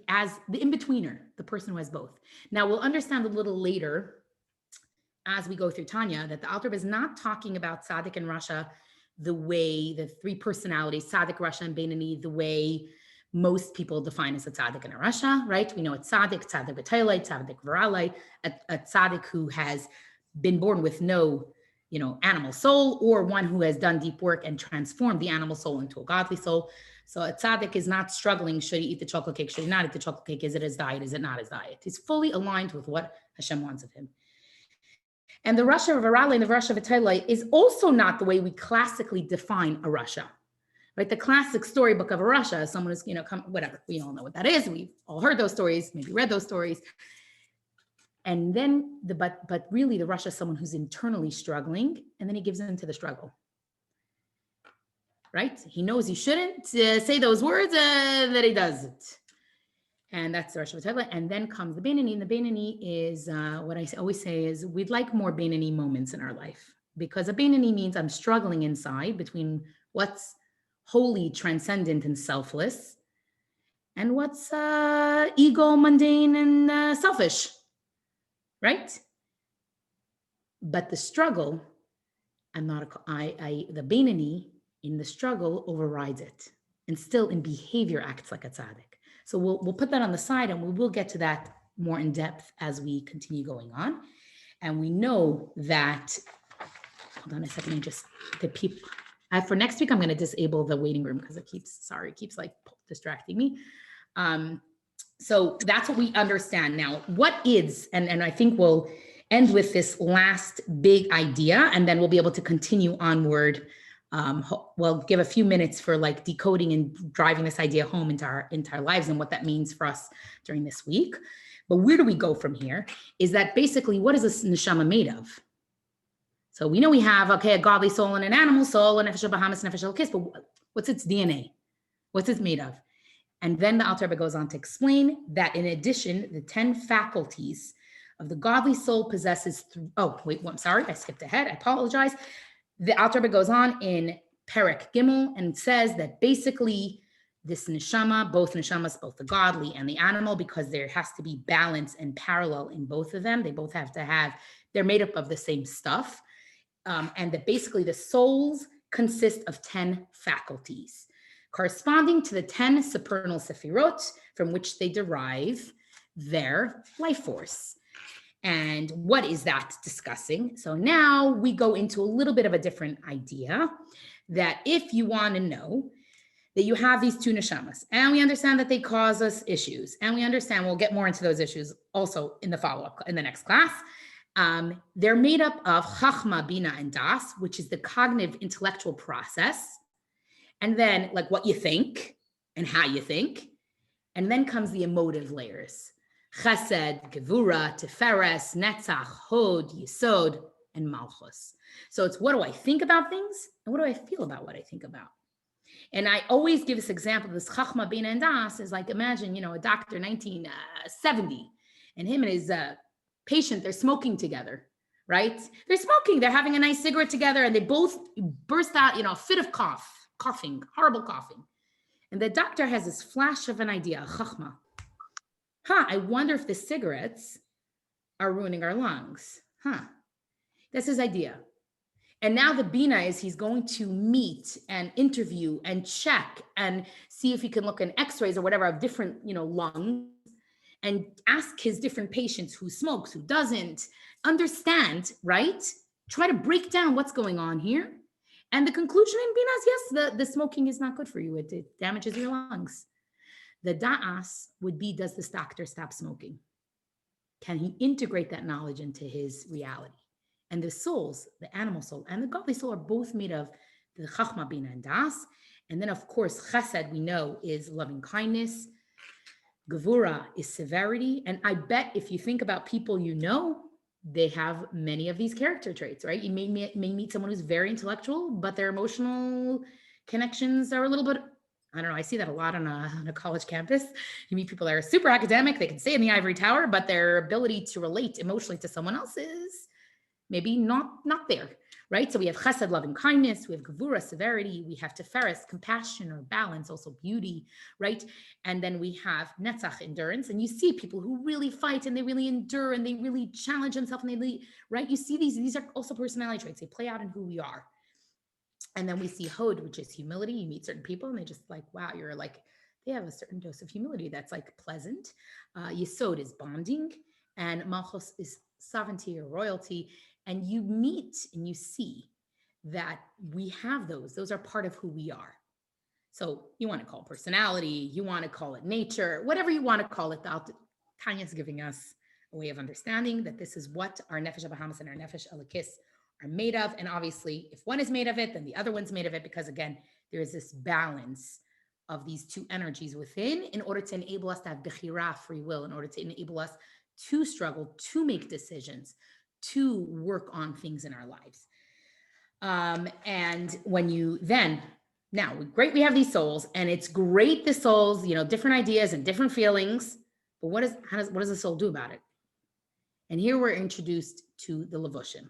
as the in-betweener, the person who has both. Now we'll understand a little later as we go through Tanya that the Alter is not talking about Tzaddik and Rasha the way the three personalities, Tzaddik, Rasha, and Beinoni, the way most people define as a Tzaddik and a Rasha, right? We know it's Tzaddik v'Teilei, Tzaddik v'Ralei, a Tzaddik who has been born with no animal soul, or one who has done deep work and transformed the animal soul into a godly soul. So a tzaddik is not struggling. Should he eat the chocolate cake? Should he not eat the chocolate cake? Is it his diet? Is it not his diet? He's fully aligned with what Hashem wants of him. And the Rasha of Arale and the Rasha of Teilei is also not the way we classically define a Rasha, right? The classic storybook of a Rasha is someone who's, whatever. We all know what that is. We've all heard those stories, maybe read those stories. And then but really the Rasha is someone who's internally struggling, and then he gives in to the struggle. right? He knows he shouldn't say those words, that he does it. And that's the Rosh Hashanah. And then comes the Beinani. And the Beinani is what I always say is we'd like more Beinani moments in our life, because a Beinani means I'm struggling inside between what's holy, transcendent, and selfless, and what's ego, mundane, and selfish, right? But the struggle, the Beinani in the struggle overrides it, and still in behavior acts like a tzaddik. So we'll put that on the side, and we will get to that more in depth as we continue going on. And we know that, hold on a second, for next week, I'm going to disable the waiting room because it keeps like distracting me. So that's what we understand now. What is, and I think we'll end with this last big idea, and then we'll be able to continue onward. We'll give a few minutes for like decoding and driving this idea home into our lives and what that means for us during this week. But where do we go from here? Is that basically, what is this neshama made of? So we know we have, a godly soul and an animal soul, and nefesh bahamas, nefesh elokis, but what's its DNA? What's it made of? And then the Alter Rebbe goes on to explain that in addition, the 10 faculties of the godly soul possesses, I'm sorry, I skipped ahead, I apologize. The Alter Rebbe goes on in Perek Gimel and says that basically this neshama, both neshamas, both the godly and the animal, because there has to be balance and parallel in both of them. They both have to have, they're made up of the same stuff. And that basically the souls consist of 10 faculties, corresponding to the 10 supernal sephirot from which they derive their life force. And what is that discussing? So now we go into a little bit of a different idea, that if you want to know that you have these two neshamas, and we understand that they cause us issues, and we understand we'll get more into those issues also in the follow-up, in the next class. They're made up of Chachma, Bina, and Das, which is the cognitive intellectual process. And then like what you think and how you think. And then comes the emotive layers. Chesed, Gevura, Tiferes, Netzach, Hod, Yesod, and Malchus. So it's what do I think about things and what do I feel about what I think about? And I always give this example, this Chachma, Bina, and Das is like, imagine, a doctor, 1970, and him and his patient, they're smoking together, right? They're smoking, they're having a nice cigarette together, and they both burst out, a fit of coughing, horrible coughing. And the doctor has this flash of an idea, chachma. I wonder if the cigarettes are ruining our lungs. That's his idea. And now the Bina is he's going to meet and interview and check and see if he can look in x-rays or whatever of different, lungs, and ask his different patients who smokes, who doesn't, understand, right? Try to break down what's going on here. And the conclusion in Bina is, yes, the smoking is not good for you. It damages your lungs. The Da'as would be, does this doctor stop smoking? Can he integrate that knowledge into his reality? And the souls, the animal soul and the godly soul, are both made of the Chachma, Bina, and Das. And then, of course, Chesed, we know, is loving kindness. Gevura is severity. And I bet if you think about people they have many of these character traits, right? You may meet someone who's very intellectual, but their emotional connections are a little bit, I don't know, I see that a lot on a college campus. You meet people that are super academic, they can stay in the ivory tower, but their ability to relate emotionally to someone else is maybe not there, right? So we have chesed, loving kindness, we have gevura, severity, we have tiferes, compassion or balance, also beauty, right? And then we have netzach, endurance. And you see people who really fight and they really endure and they really challenge themselves and they, right? You see these are also personality traits. They play out in who we are. And then we see hod, which is humility. You meet certain people and they just like, wow, you're like, they have a certain dose of humility that's like pleasant. Yesod is bonding, and malchus is sovereignty or royalty. And you meet and you see that we have those are part of who we are. So you want to call it personality, you want to call it nature, whatever you want to call it. Tanya is giving us a way of understanding that this is what our nefesh bahamas and our nefesh elokis are made of. And obviously, if one is made of it, then the other one's made of it, because again, there is this balance of these two energies within in order to enable us to have bechira, free will, in order to enable us to struggle, to make decisions, to work on things in our lives. And when you then Now, great, we have these souls, and it's great, the souls, different ideas and different feelings, but what does the soul do about it? And here we're introduced to the levushim,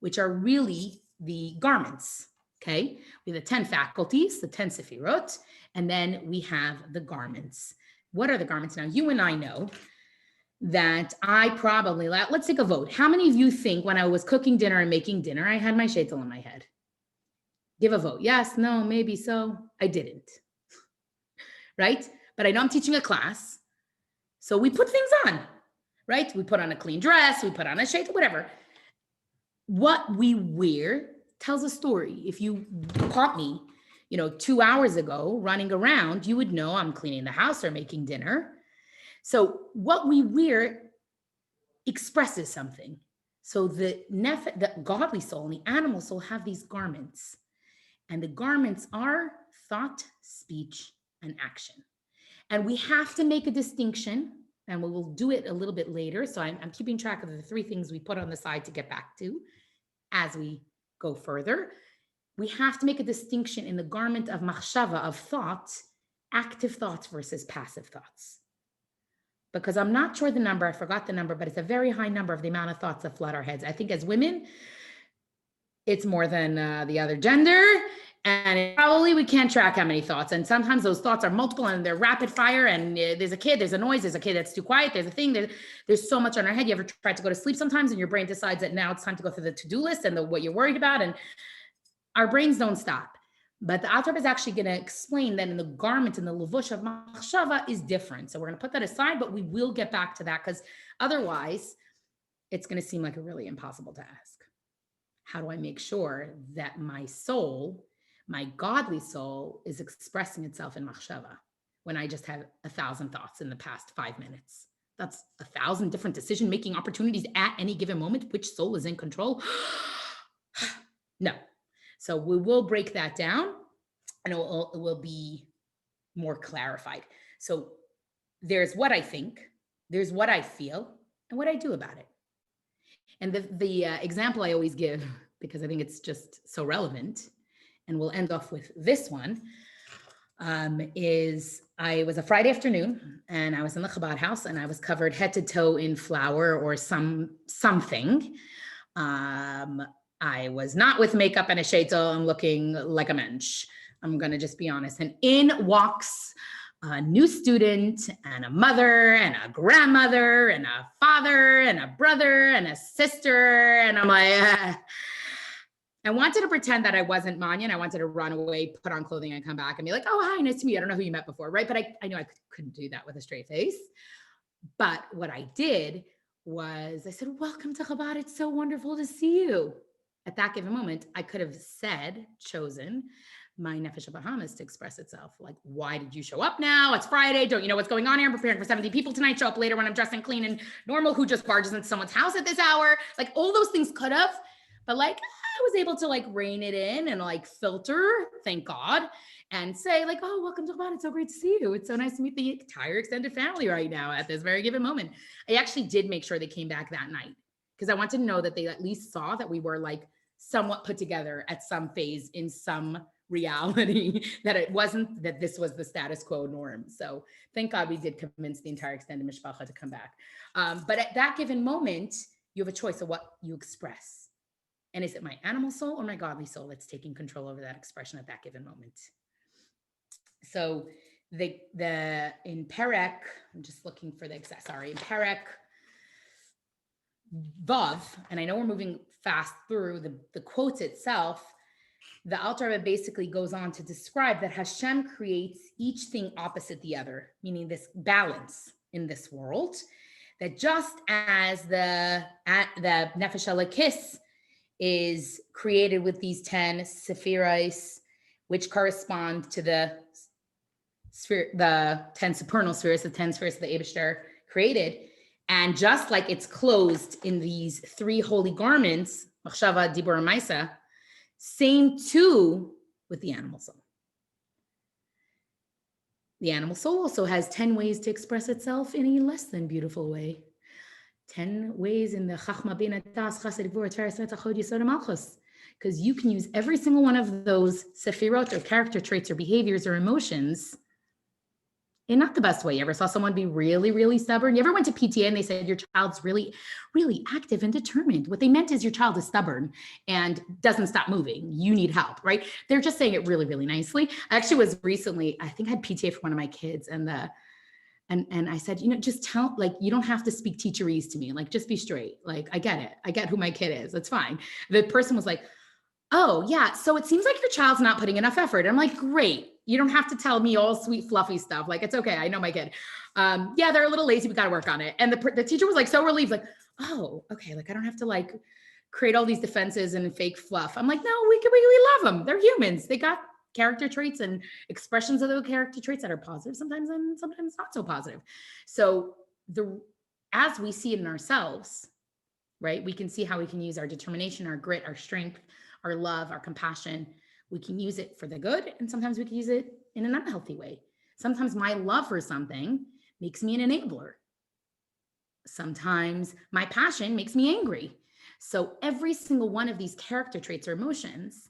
which are really the garments, okay? We have the 10 faculties, the 10 sefirot, and then we have the garments. What are the garments? Now, you and I know that I probably, let's take a vote. How many of you think when I was cooking dinner and making dinner, I had my sheitel in my head? Give a vote. Yes, no, maybe so. I didn't, right? But I know I'm teaching a class, so we put things on, right? We put on a clean dress, we put on a sheitel, whatever. What we wear tells a story. If you caught me, 2 hours ago running around, you would know I'm cleaning the house or making dinner. So what we wear expresses something. So the godly soul and the animal soul have these garments. And the garments are thought, speech, and action. And we have to make a distinction, and we will do it a little bit later. So I'm keeping track of the 3 things we put on the side to get back to as we go further. We have to make a distinction in the garment of machshava, of thought, active thoughts versus passive thoughts. Because I'm not sure the number, I forgot the number, but it's a very high number of the amount of thoughts that flood our heads. I think as women, it's more than the other gender, and probably we can't track how many thoughts. And sometimes those thoughts are multiple and they're rapid fire, and there's a kid, there's a noise, there's a kid that's too quiet, there's a thing, there's so much on our head. You ever tried to go to sleep sometimes and your brain decides that now it's time to go through the to-do list and what you're worried about, and our brains don't stop. But the Alter is actually going to explain that in the garment and the levush of machshava is different. So we're going to put that aside, but we will get back to that, because otherwise it's going to seem like a really impossible task. How do I make sure that my soul, my godly soul, is expressing itself in machshava when I just have 1,000 thoughts in the past 5 minutes? That's 1,000 different decision-making opportunities at any given moment. Which soul is in control? No. So we will break that down, and it will be more clarified. So there's what I think, there's what I feel, and what I do about it. And the example I always give, because I think it's just so relevant, and we'll end off with this one, is I was a Friday afternoon, and I was in the Chabad house, and I was covered head to toe in flour or something. I was not with makeup and a sheitel. I'm looking like a mensch. I'm going to just be honest. And in walks a new student and a mother and a grandmother and a father and a brother and a sister. And I'm like, I wanted to pretend that I wasn't Manya, and I wanted to run away, put on clothing, and come back and be like, oh, hi, nice to meet you. I don't know who you met before, right? But I knew I couldn't do that with a straight face. But what I did was I said, welcome to Chabad. It's so wonderful to see you. At that given moment, I could have chosen my nefesh Bahamas to express itself. Like, why did you show up now? It's Friday. Don't you know what's going on here? I'm preparing for 70 people tonight. Show up later when I'm dressed and clean and normal. Who just barges into someone's house at this hour? Like, all those things could have, but like, I was able to like rein it in and like filter, thank God, and say like, oh, welcome to Chabad. It's so great to see you. It's so nice to meet the entire extended family right now at this very given moment. I actually did make sure they came back that night, because I wanted to know that they at least saw that we were like somewhat put together at some phase in some reality, that it wasn't that this was the status quo norm. So thank God we did convince the entire extended mishpacha to come back. But at that given moment, you have a choice of what you express. And is it my animal soul or my godly soul that's taking control over that expression at that given moment? So in Perek, I'm just looking for the exact, sorry, in Perek Vav, and I know we're moving fast through the quotes itself, the Alter Rebbe basically goes on to describe that Hashem creates each thing opposite the other, meaning this balance in this world, that just as the Nefesh Elokis is created with these 10 sephiros, which correspond to the 10 supernal spheres, the 10 spheres of the Eibishter created. And just like it's closed in these 3 holy garments, Machshava, Dibur, and Maisa, same too with the animal soul. The animal soul also has 10 ways to express itself in a less than beautiful way. 10 ways in the Chachma Bina Das Chassid Gvura Teres Netzach Hod Yesod Malchus. because you can use every single one of those sefirot or character traits or behaviors or emotions in not the best way. You ever saw someone be really, really stubborn? You ever went to PTA and they said your child's really, really active and determined? What they meant is your child is stubborn and doesn't stop moving. You need help, right? They're just saying it really, really nicely. I actually was recently, I think I had PTA for one of my kids, and I said, just tell, like, you don't have to speak teacherese to me. Like, just be straight. Like, I get it. I get who my kid is. It's fine. The person was like, oh yeah, so it seems like your child's not putting enough effort. I'm like, great. You don't have to tell me all sweet, fluffy stuff. Like, it's okay. I know my kid. Yeah, they're a little lazy. We got to work on it. And the teacher was like, so relieved, like, oh, okay. Like, I don't have to like create all these defenses and fake fluff. I'm like, no, we love them. They're humans. They got character traits and expressions of those character traits that are positive sometimes and sometimes not so positive. So as we see it in ourselves, right, we can see how we can use our determination, our grit, our strength, our love, our compassion. We can use it for the good, and sometimes we can use it in an unhealthy way. Sometimes my love for something makes me an enabler. Sometimes my passion makes me angry. So every single one of these character traits or emotions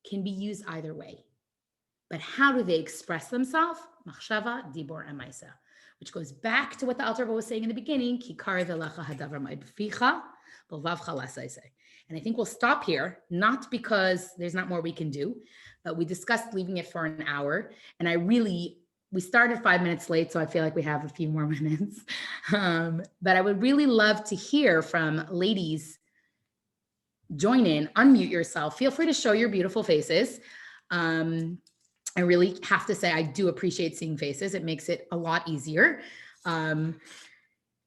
can be used either way. But how do they express themselves? Machshava, dibor, and maisa, which goes back to what the Alter Rebbe was saying in the beginning. Ki kari v'lecha hadavar ma'od b'ficha, v'lvavcha l'asayse. And I think we'll stop here, not because there's not more we can do, but we discussed leaving it for an hour. And we started 5 minutes late, so I feel like we have a few more minutes. But I would really love to hear from ladies. Join in, unmute yourself. Feel free to show your beautiful faces. I really have to say, I do appreciate seeing faces. It makes it a lot easier.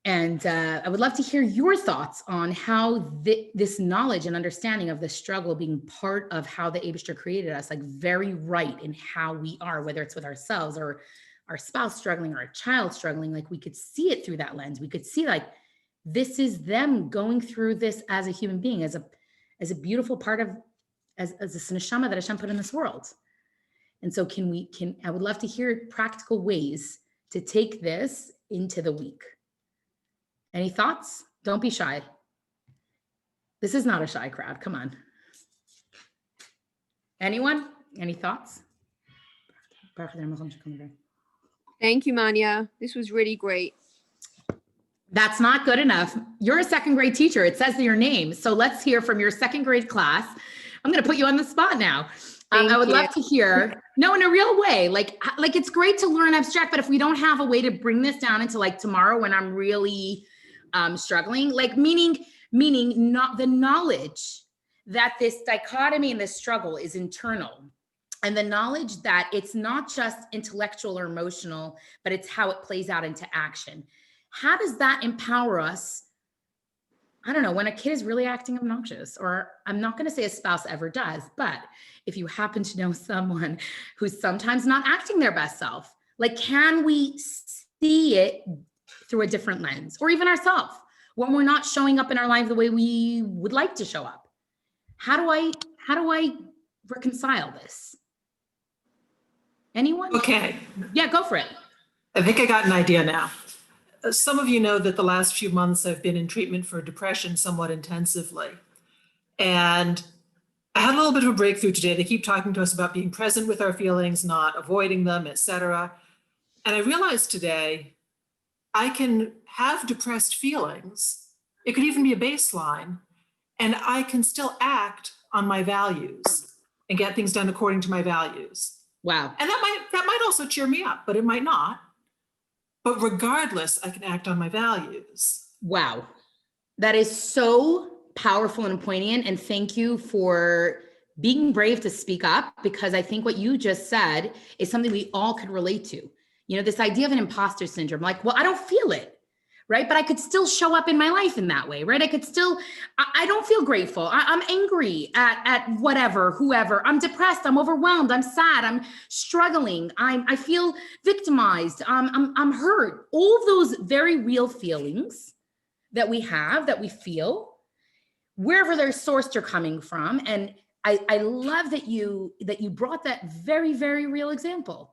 And I would love to hear your thoughts on how this knowledge and understanding of the struggle being part of how the Eibishter created us, like very right in how we are, whether it's with ourselves or our spouse struggling or a child struggling, like we could see it through that lens. We could see like, this is them going through this as a human being, as a beautiful part of, as a neshama that Hashem put in this world. And so I would love to hear practical ways to take this into the week. Any thoughts? Don't be shy. This is not a shy crowd. Come on. Anyone? Any thoughts? Thank you, Manya. This was really great. That's not good enough. You're a second grade teacher. It says your name. So let's hear from your second grade class. I'm going to put you on the spot now. I would love to hear, no, in a real way, like it's great to learn abstract, but if we don't have a way to bring this down into like tomorrow when I'm really struggling, like meaning not the knowledge that this dichotomy and this struggle is internal, and the knowledge that it's not just intellectual or emotional, but it's how it plays out into action. How does that empower us? I don't know, when a kid is really acting obnoxious, or I'm not going to say a spouse ever does, but if you happen to know someone who's sometimes not acting their best self, like, can we see it through a different lens, or even ourselves when we're not showing up in our life the way we would like to show up? How do I reconcile this? Anyone? Okay. Yeah, go for it. I think I got an idea now. Some of you know that the last few months I've been in treatment for depression somewhat intensively. And I had a little bit of a breakthrough today. They keep talking to us about being present with our feelings, not avoiding them, etc. And I realized today I can have depressed feelings. It could even be a baseline, and I can still act on my values and get things done according to my values. Wow. And that might also cheer me up, but it might not. But regardless, I can act on my values. Wow. That is so powerful and poignant. And thank you for being brave to speak up, because I think what you just said is something we all could relate to. You know, this idea of an imposter syndrome, like, well, I don't feel it, right? But I could still show up in my life in that way, right? I don't feel grateful. I'm angry at whatever, whoever. I'm depressed. I'm overwhelmed. I'm sad. I'm struggling. I feel victimized. I'm hurt. All of those very real feelings that we have, that we feel, wherever they're sourced or coming from. And I love that you brought that very, very real example.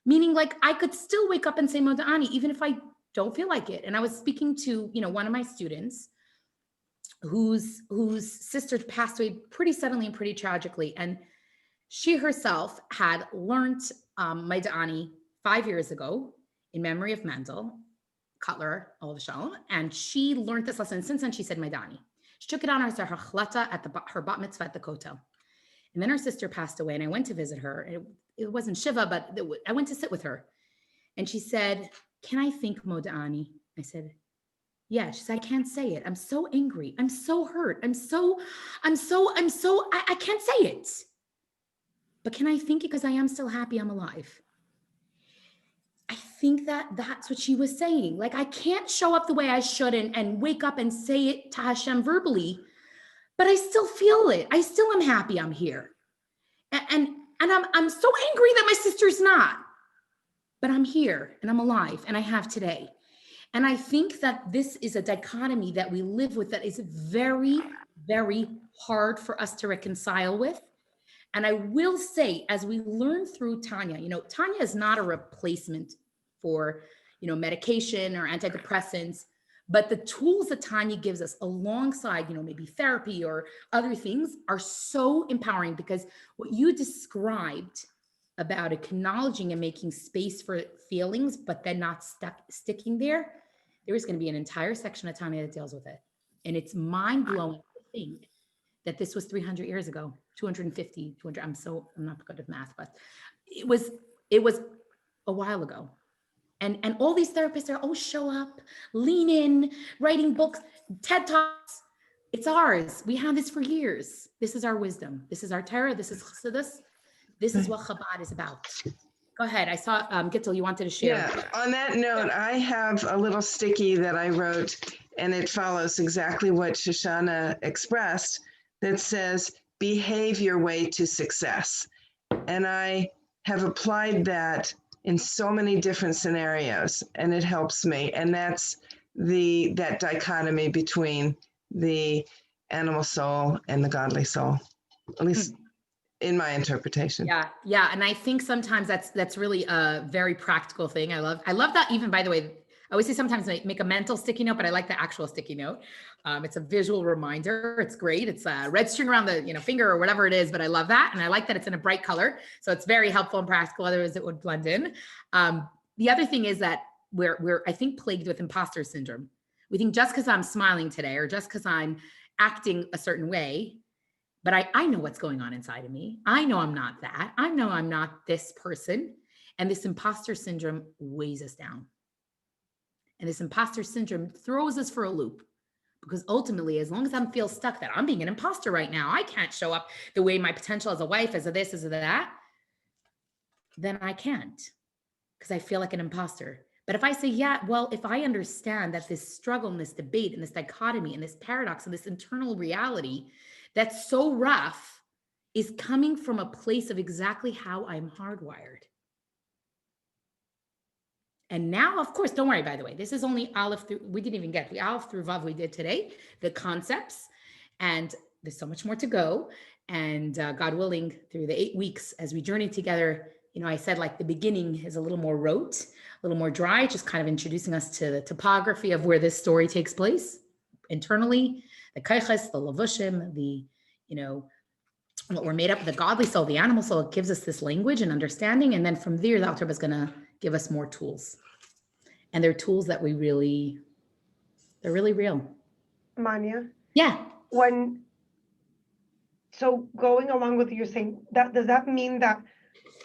Meaning, like, I could still wake up and say Moda'ani, even if I don't feel like it. And I was speaking to, one of my students whose sister passed away pretty suddenly and pretty tragically. And she herself had learned Maidani 5 years ago in memory of Mendel Cotlar, Olav Shalom, and she learned this lesson. Since then, she said Maidani. She took it on as her chlata at her bat mitzvah at the kotel. And then her sister passed away, and I went to visit her. It wasn't Shiva, but I went to sit with her. And she said, "Can I think Modani?" I said, "Yeah." She said, "I can't say it. I'm so angry. I'm so hurt. I can't say it. But can I think it because I am still happy I'm alive?" I think that's what she was saying. Like, I can't show up the way I should and wake up and say it to Hashem verbally, but I still feel it. I still am happy I'm here. And I'm so angry that my sister's not, but I'm here and I'm alive and I have today. And I think that this is a dichotomy that we live with that is very, very hard for us to reconcile with. And I will say, as we learn through Tanya, Tanya is not a replacement for, medication or antidepressants, but the tools that Tanya gives us alongside, maybe therapy or other things are so empowering, because what you described about acknowledging and making space for feelings, but then not sticking there is going to be an entire section of Tanya that deals with it. And it's mind blowing to think that this was 300 years ago, 250, 200. I'm not good at math, but it was a while ago. And all these therapists are, show up, lean in, writing books, TED Talks. It's ours. We have this for years. This is our wisdom. This is our Torah. This is Chassidus. This is what Chabad is about. Go ahead. I saw, Gittel, you wanted to share. Yeah, on that note, I have a little sticky that I wrote, and it follows exactly what Shoshana expressed, that says, behave your way to success. And I have applied that in so many different scenarios, and it helps me. And that's that dichotomy between the animal soul and the godly soul, at least in my interpretation. Yeah. And I think sometimes that's really a very practical thing. I love that. Even, by the way, I always say sometimes make a mental sticky note, but I like the actual sticky note. It's a visual reminder. It's great. It's a red string around the finger or whatever it is, but I love that. And I like that it's in a bright color. So it's very helpful and practical. Otherwise it would blend in. The other thing is that we're I think plagued with imposter syndrome. We think just because I'm smiling today or just because I'm acting a certain way, but I know what's going on inside of me. I know I'm not that. I know I'm not this person. And this imposter syndrome weighs us down. And this imposter syndrome throws us for a loop, because ultimately, as long as I feel stuck that I'm being an imposter right now, I can't show up the way my potential as a wife, as a this, as a that, then I can't, because I feel like an imposter. But if I say, if I understand that this struggle and this debate and this dichotomy and this paradox and this internal reality that's so rough is coming from a place of exactly how I'm hardwired. And now, of course, don't worry, by the way, this is only Aleph through, we didn't even get the Aleph through Vav we did today, the concepts, and there's so much more to go. And God willing, through the 8 weeks as we journey together, I said like the beginning is a little more rote, a little more dry, just kind of introducing us to the topography of where this story takes place internally, the kaiches, the lavushim, what we're made up of, the godly soul, the animal soul. It gives us this language and understanding. And then from there, the Alter is going to give us more tools. And they're tools that they're really real. Manya? Yeah. So going along with what you're saying, does that mean that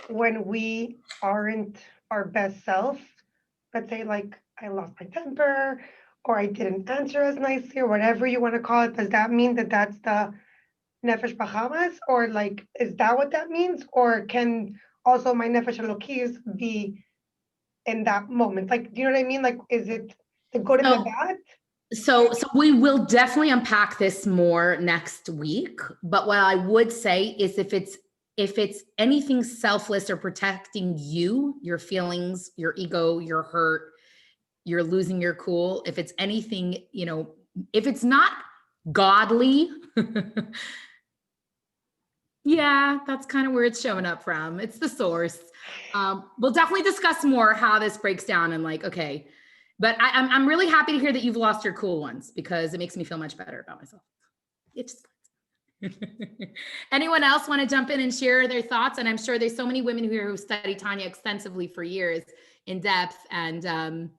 when we aren't our best self, let's say like I lost my temper or I didn't answer as nicely or whatever you want to call it, does that mean that that's the Nefesh Bahamas, or like, is that what that means? Or can also my Nefesh Elokis be in that moment? Like, do you know what I mean? Like, is it the good and the bad? So we will definitely unpack this more next week. But what I would say is if it's anything selfless or protecting you, your feelings, your ego, your hurt, you're losing your cool, if it's anything, if it's not godly, yeah, that's kind of where it's showing up from. It's the source. We'll definitely discuss more how this breaks down and like, okay, But I'm really happy to hear that you've lost your cool ones because it makes me feel much better about myself. It's anyone else want to jump in and share their thoughts? And I'm sure there's so many women here who study Tanya extensively for years in depth, and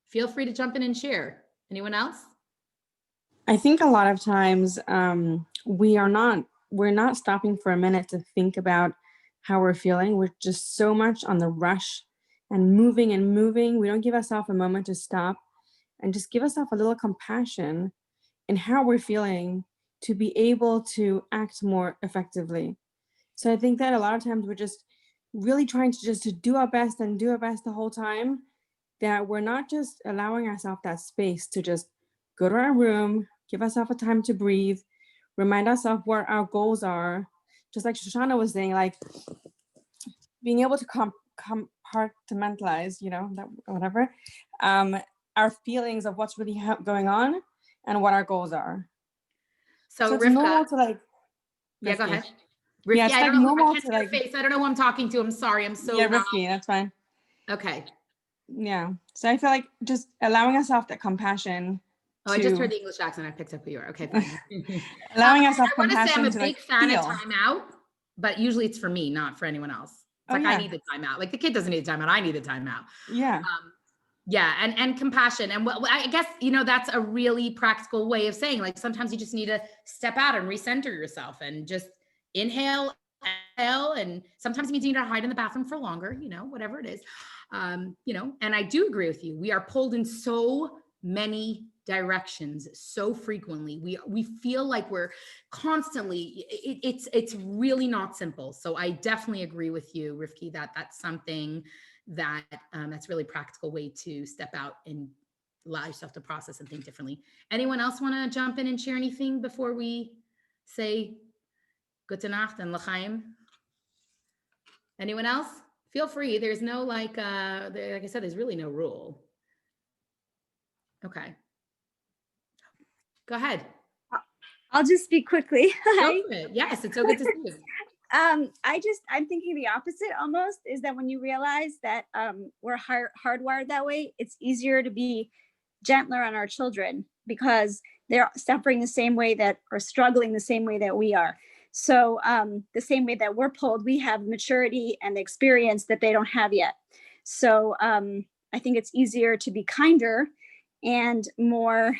feel free to jump in and share. Anyone else? I think a lot of times we're not stopping for a minute to think about how we're feeling. We're just so much on the rush and moving. We don't give ourselves a moment to stop and just give ourselves a little compassion in how we're feeling to be able to act more effectively. So I think that a lot of times we're just really trying to do our best the whole time, that we're not just allowing ourselves that space to just go to our room, give ourselves a time to breathe, remind ourselves what our goals are. Just like Shoshana was saying, like being able to compartmentalize, that whatever, our feelings of what's really going on and what our goals are. So it's Rivka, normal to like. yeah, go ahead. Rivki, yeah, it's I like don't know, normal I can't to see your like. face. I don't know who I'm talking to. I'm sorry. I'm so Yeah, not. Rivki, that's fine. Okay. Yeah. So I feel like just allowing ourselves that compassion. Oh, I just heard the English accent. I picked up who you are. Okay, fine. Allowing ourselves I want to say I'm compassion a to big like fan feel. of timeout, but usually it's for me, not for anyone else. It's like, yeah. I need the timeout. Like the kid doesn't need a timeout. I need a timeout. Yeah. Yeah. And compassion. And I guess, that's a really practical way of saying, like, sometimes you just need to step out and recenter yourself and just inhale, exhale. And sometimes it means you need to hide in the bathroom for longer, whatever it is. And I do agree with you. We are pulled in so many directions so frequently. We feel like we're constantly, it's really not simple. So I definitely agree with you, Rivki, that's something that that's really practical way to step out and allow yourself to process and think differently. Anyone else want to jump in and share anything before we say Gute Nacht and L'chaim? Anyone else? Feel free. There's no like I said, there's really no rule. Okay. Go ahead. I'll just speak quickly. Go for it. Yes, it's so good to see you. I'm thinking the opposite almost, is that when you realize that we're hardwired that way, it's easier to be gentler on our children because they're suffering the same way or struggling the same way that we are. So the same way that we're pulled, we have maturity and experience that they don't have yet. So I think it's easier to be kinder and more,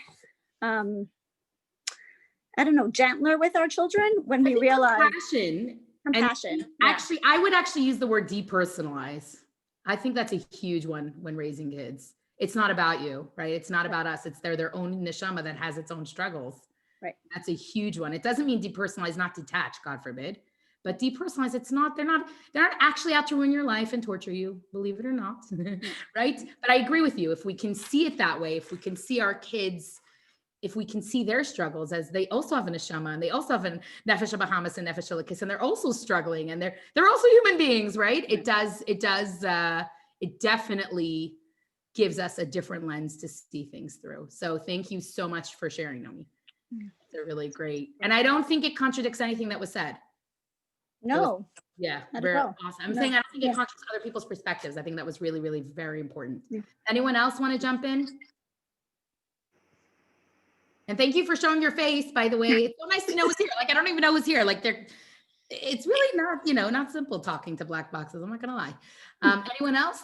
gentler with our children when we realize compassion. Actually, I would actually use the word depersonalize. I think that's a huge one when raising kids. It's not about you, right? It's not about us. It's their own neshama that has its own struggles. Right. That's a huge one. It doesn't mean depersonalize, not detach, God forbid, but depersonalize. They're not actually out to ruin your life and torture you, believe it or not. Right. But I agree with you. If we can see it that way, if we can see our kids, if we can see their struggles as they also have a neshama and they also have a nefesh habahamas and nefesh elokis, and they're also struggling and they're also human beings, right? It definitely gives us a different lens to see things through. So thank you so much for sharing, Naomi. They're really great. And I don't think it contradicts anything that was said. No. Yeah, Not very at all. awesome. I'm No. saying I don't think it contradicts other people's perspectives. I think that was really, really very important. Yeah. Anyone else want to jump in? And thank you for showing your face, by the way. It's so nice to know who's here. Like, I don't even know who's here. Like, it's really not, not simple talking to black boxes. I'm not going to lie. Anyone else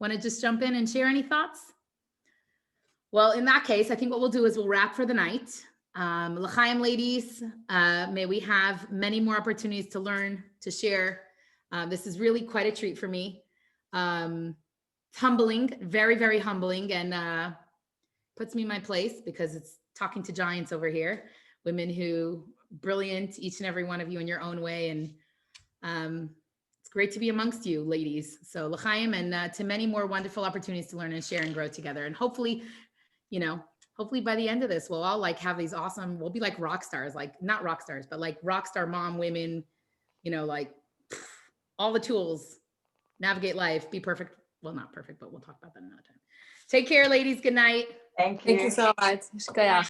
want to just jump in and share any thoughts? Well, in that case, I think what we'll do is we'll wrap for the night. L'chaim, ladies, may we have many more opportunities to learn, to share. This is really quite a treat for me. It's humbling, very, very humbling, and puts me in my place because it's talking to giants over here, women who brilliant, each and every one of you in your own way. And it's great to be amongst you, ladies. So l'chaim, and to many more wonderful opportunities to learn and share and grow together. And hopefully, hopefully by the end of this, we'll all like have these awesome, we'll be like rock stars, like not rock stars, but like rock star mom women, like all the tools, navigate life, be perfect. Well, not perfect, but we'll talk about that another time. Take care, ladies. Good night. Thank you. Thank you so much. Shkoyach.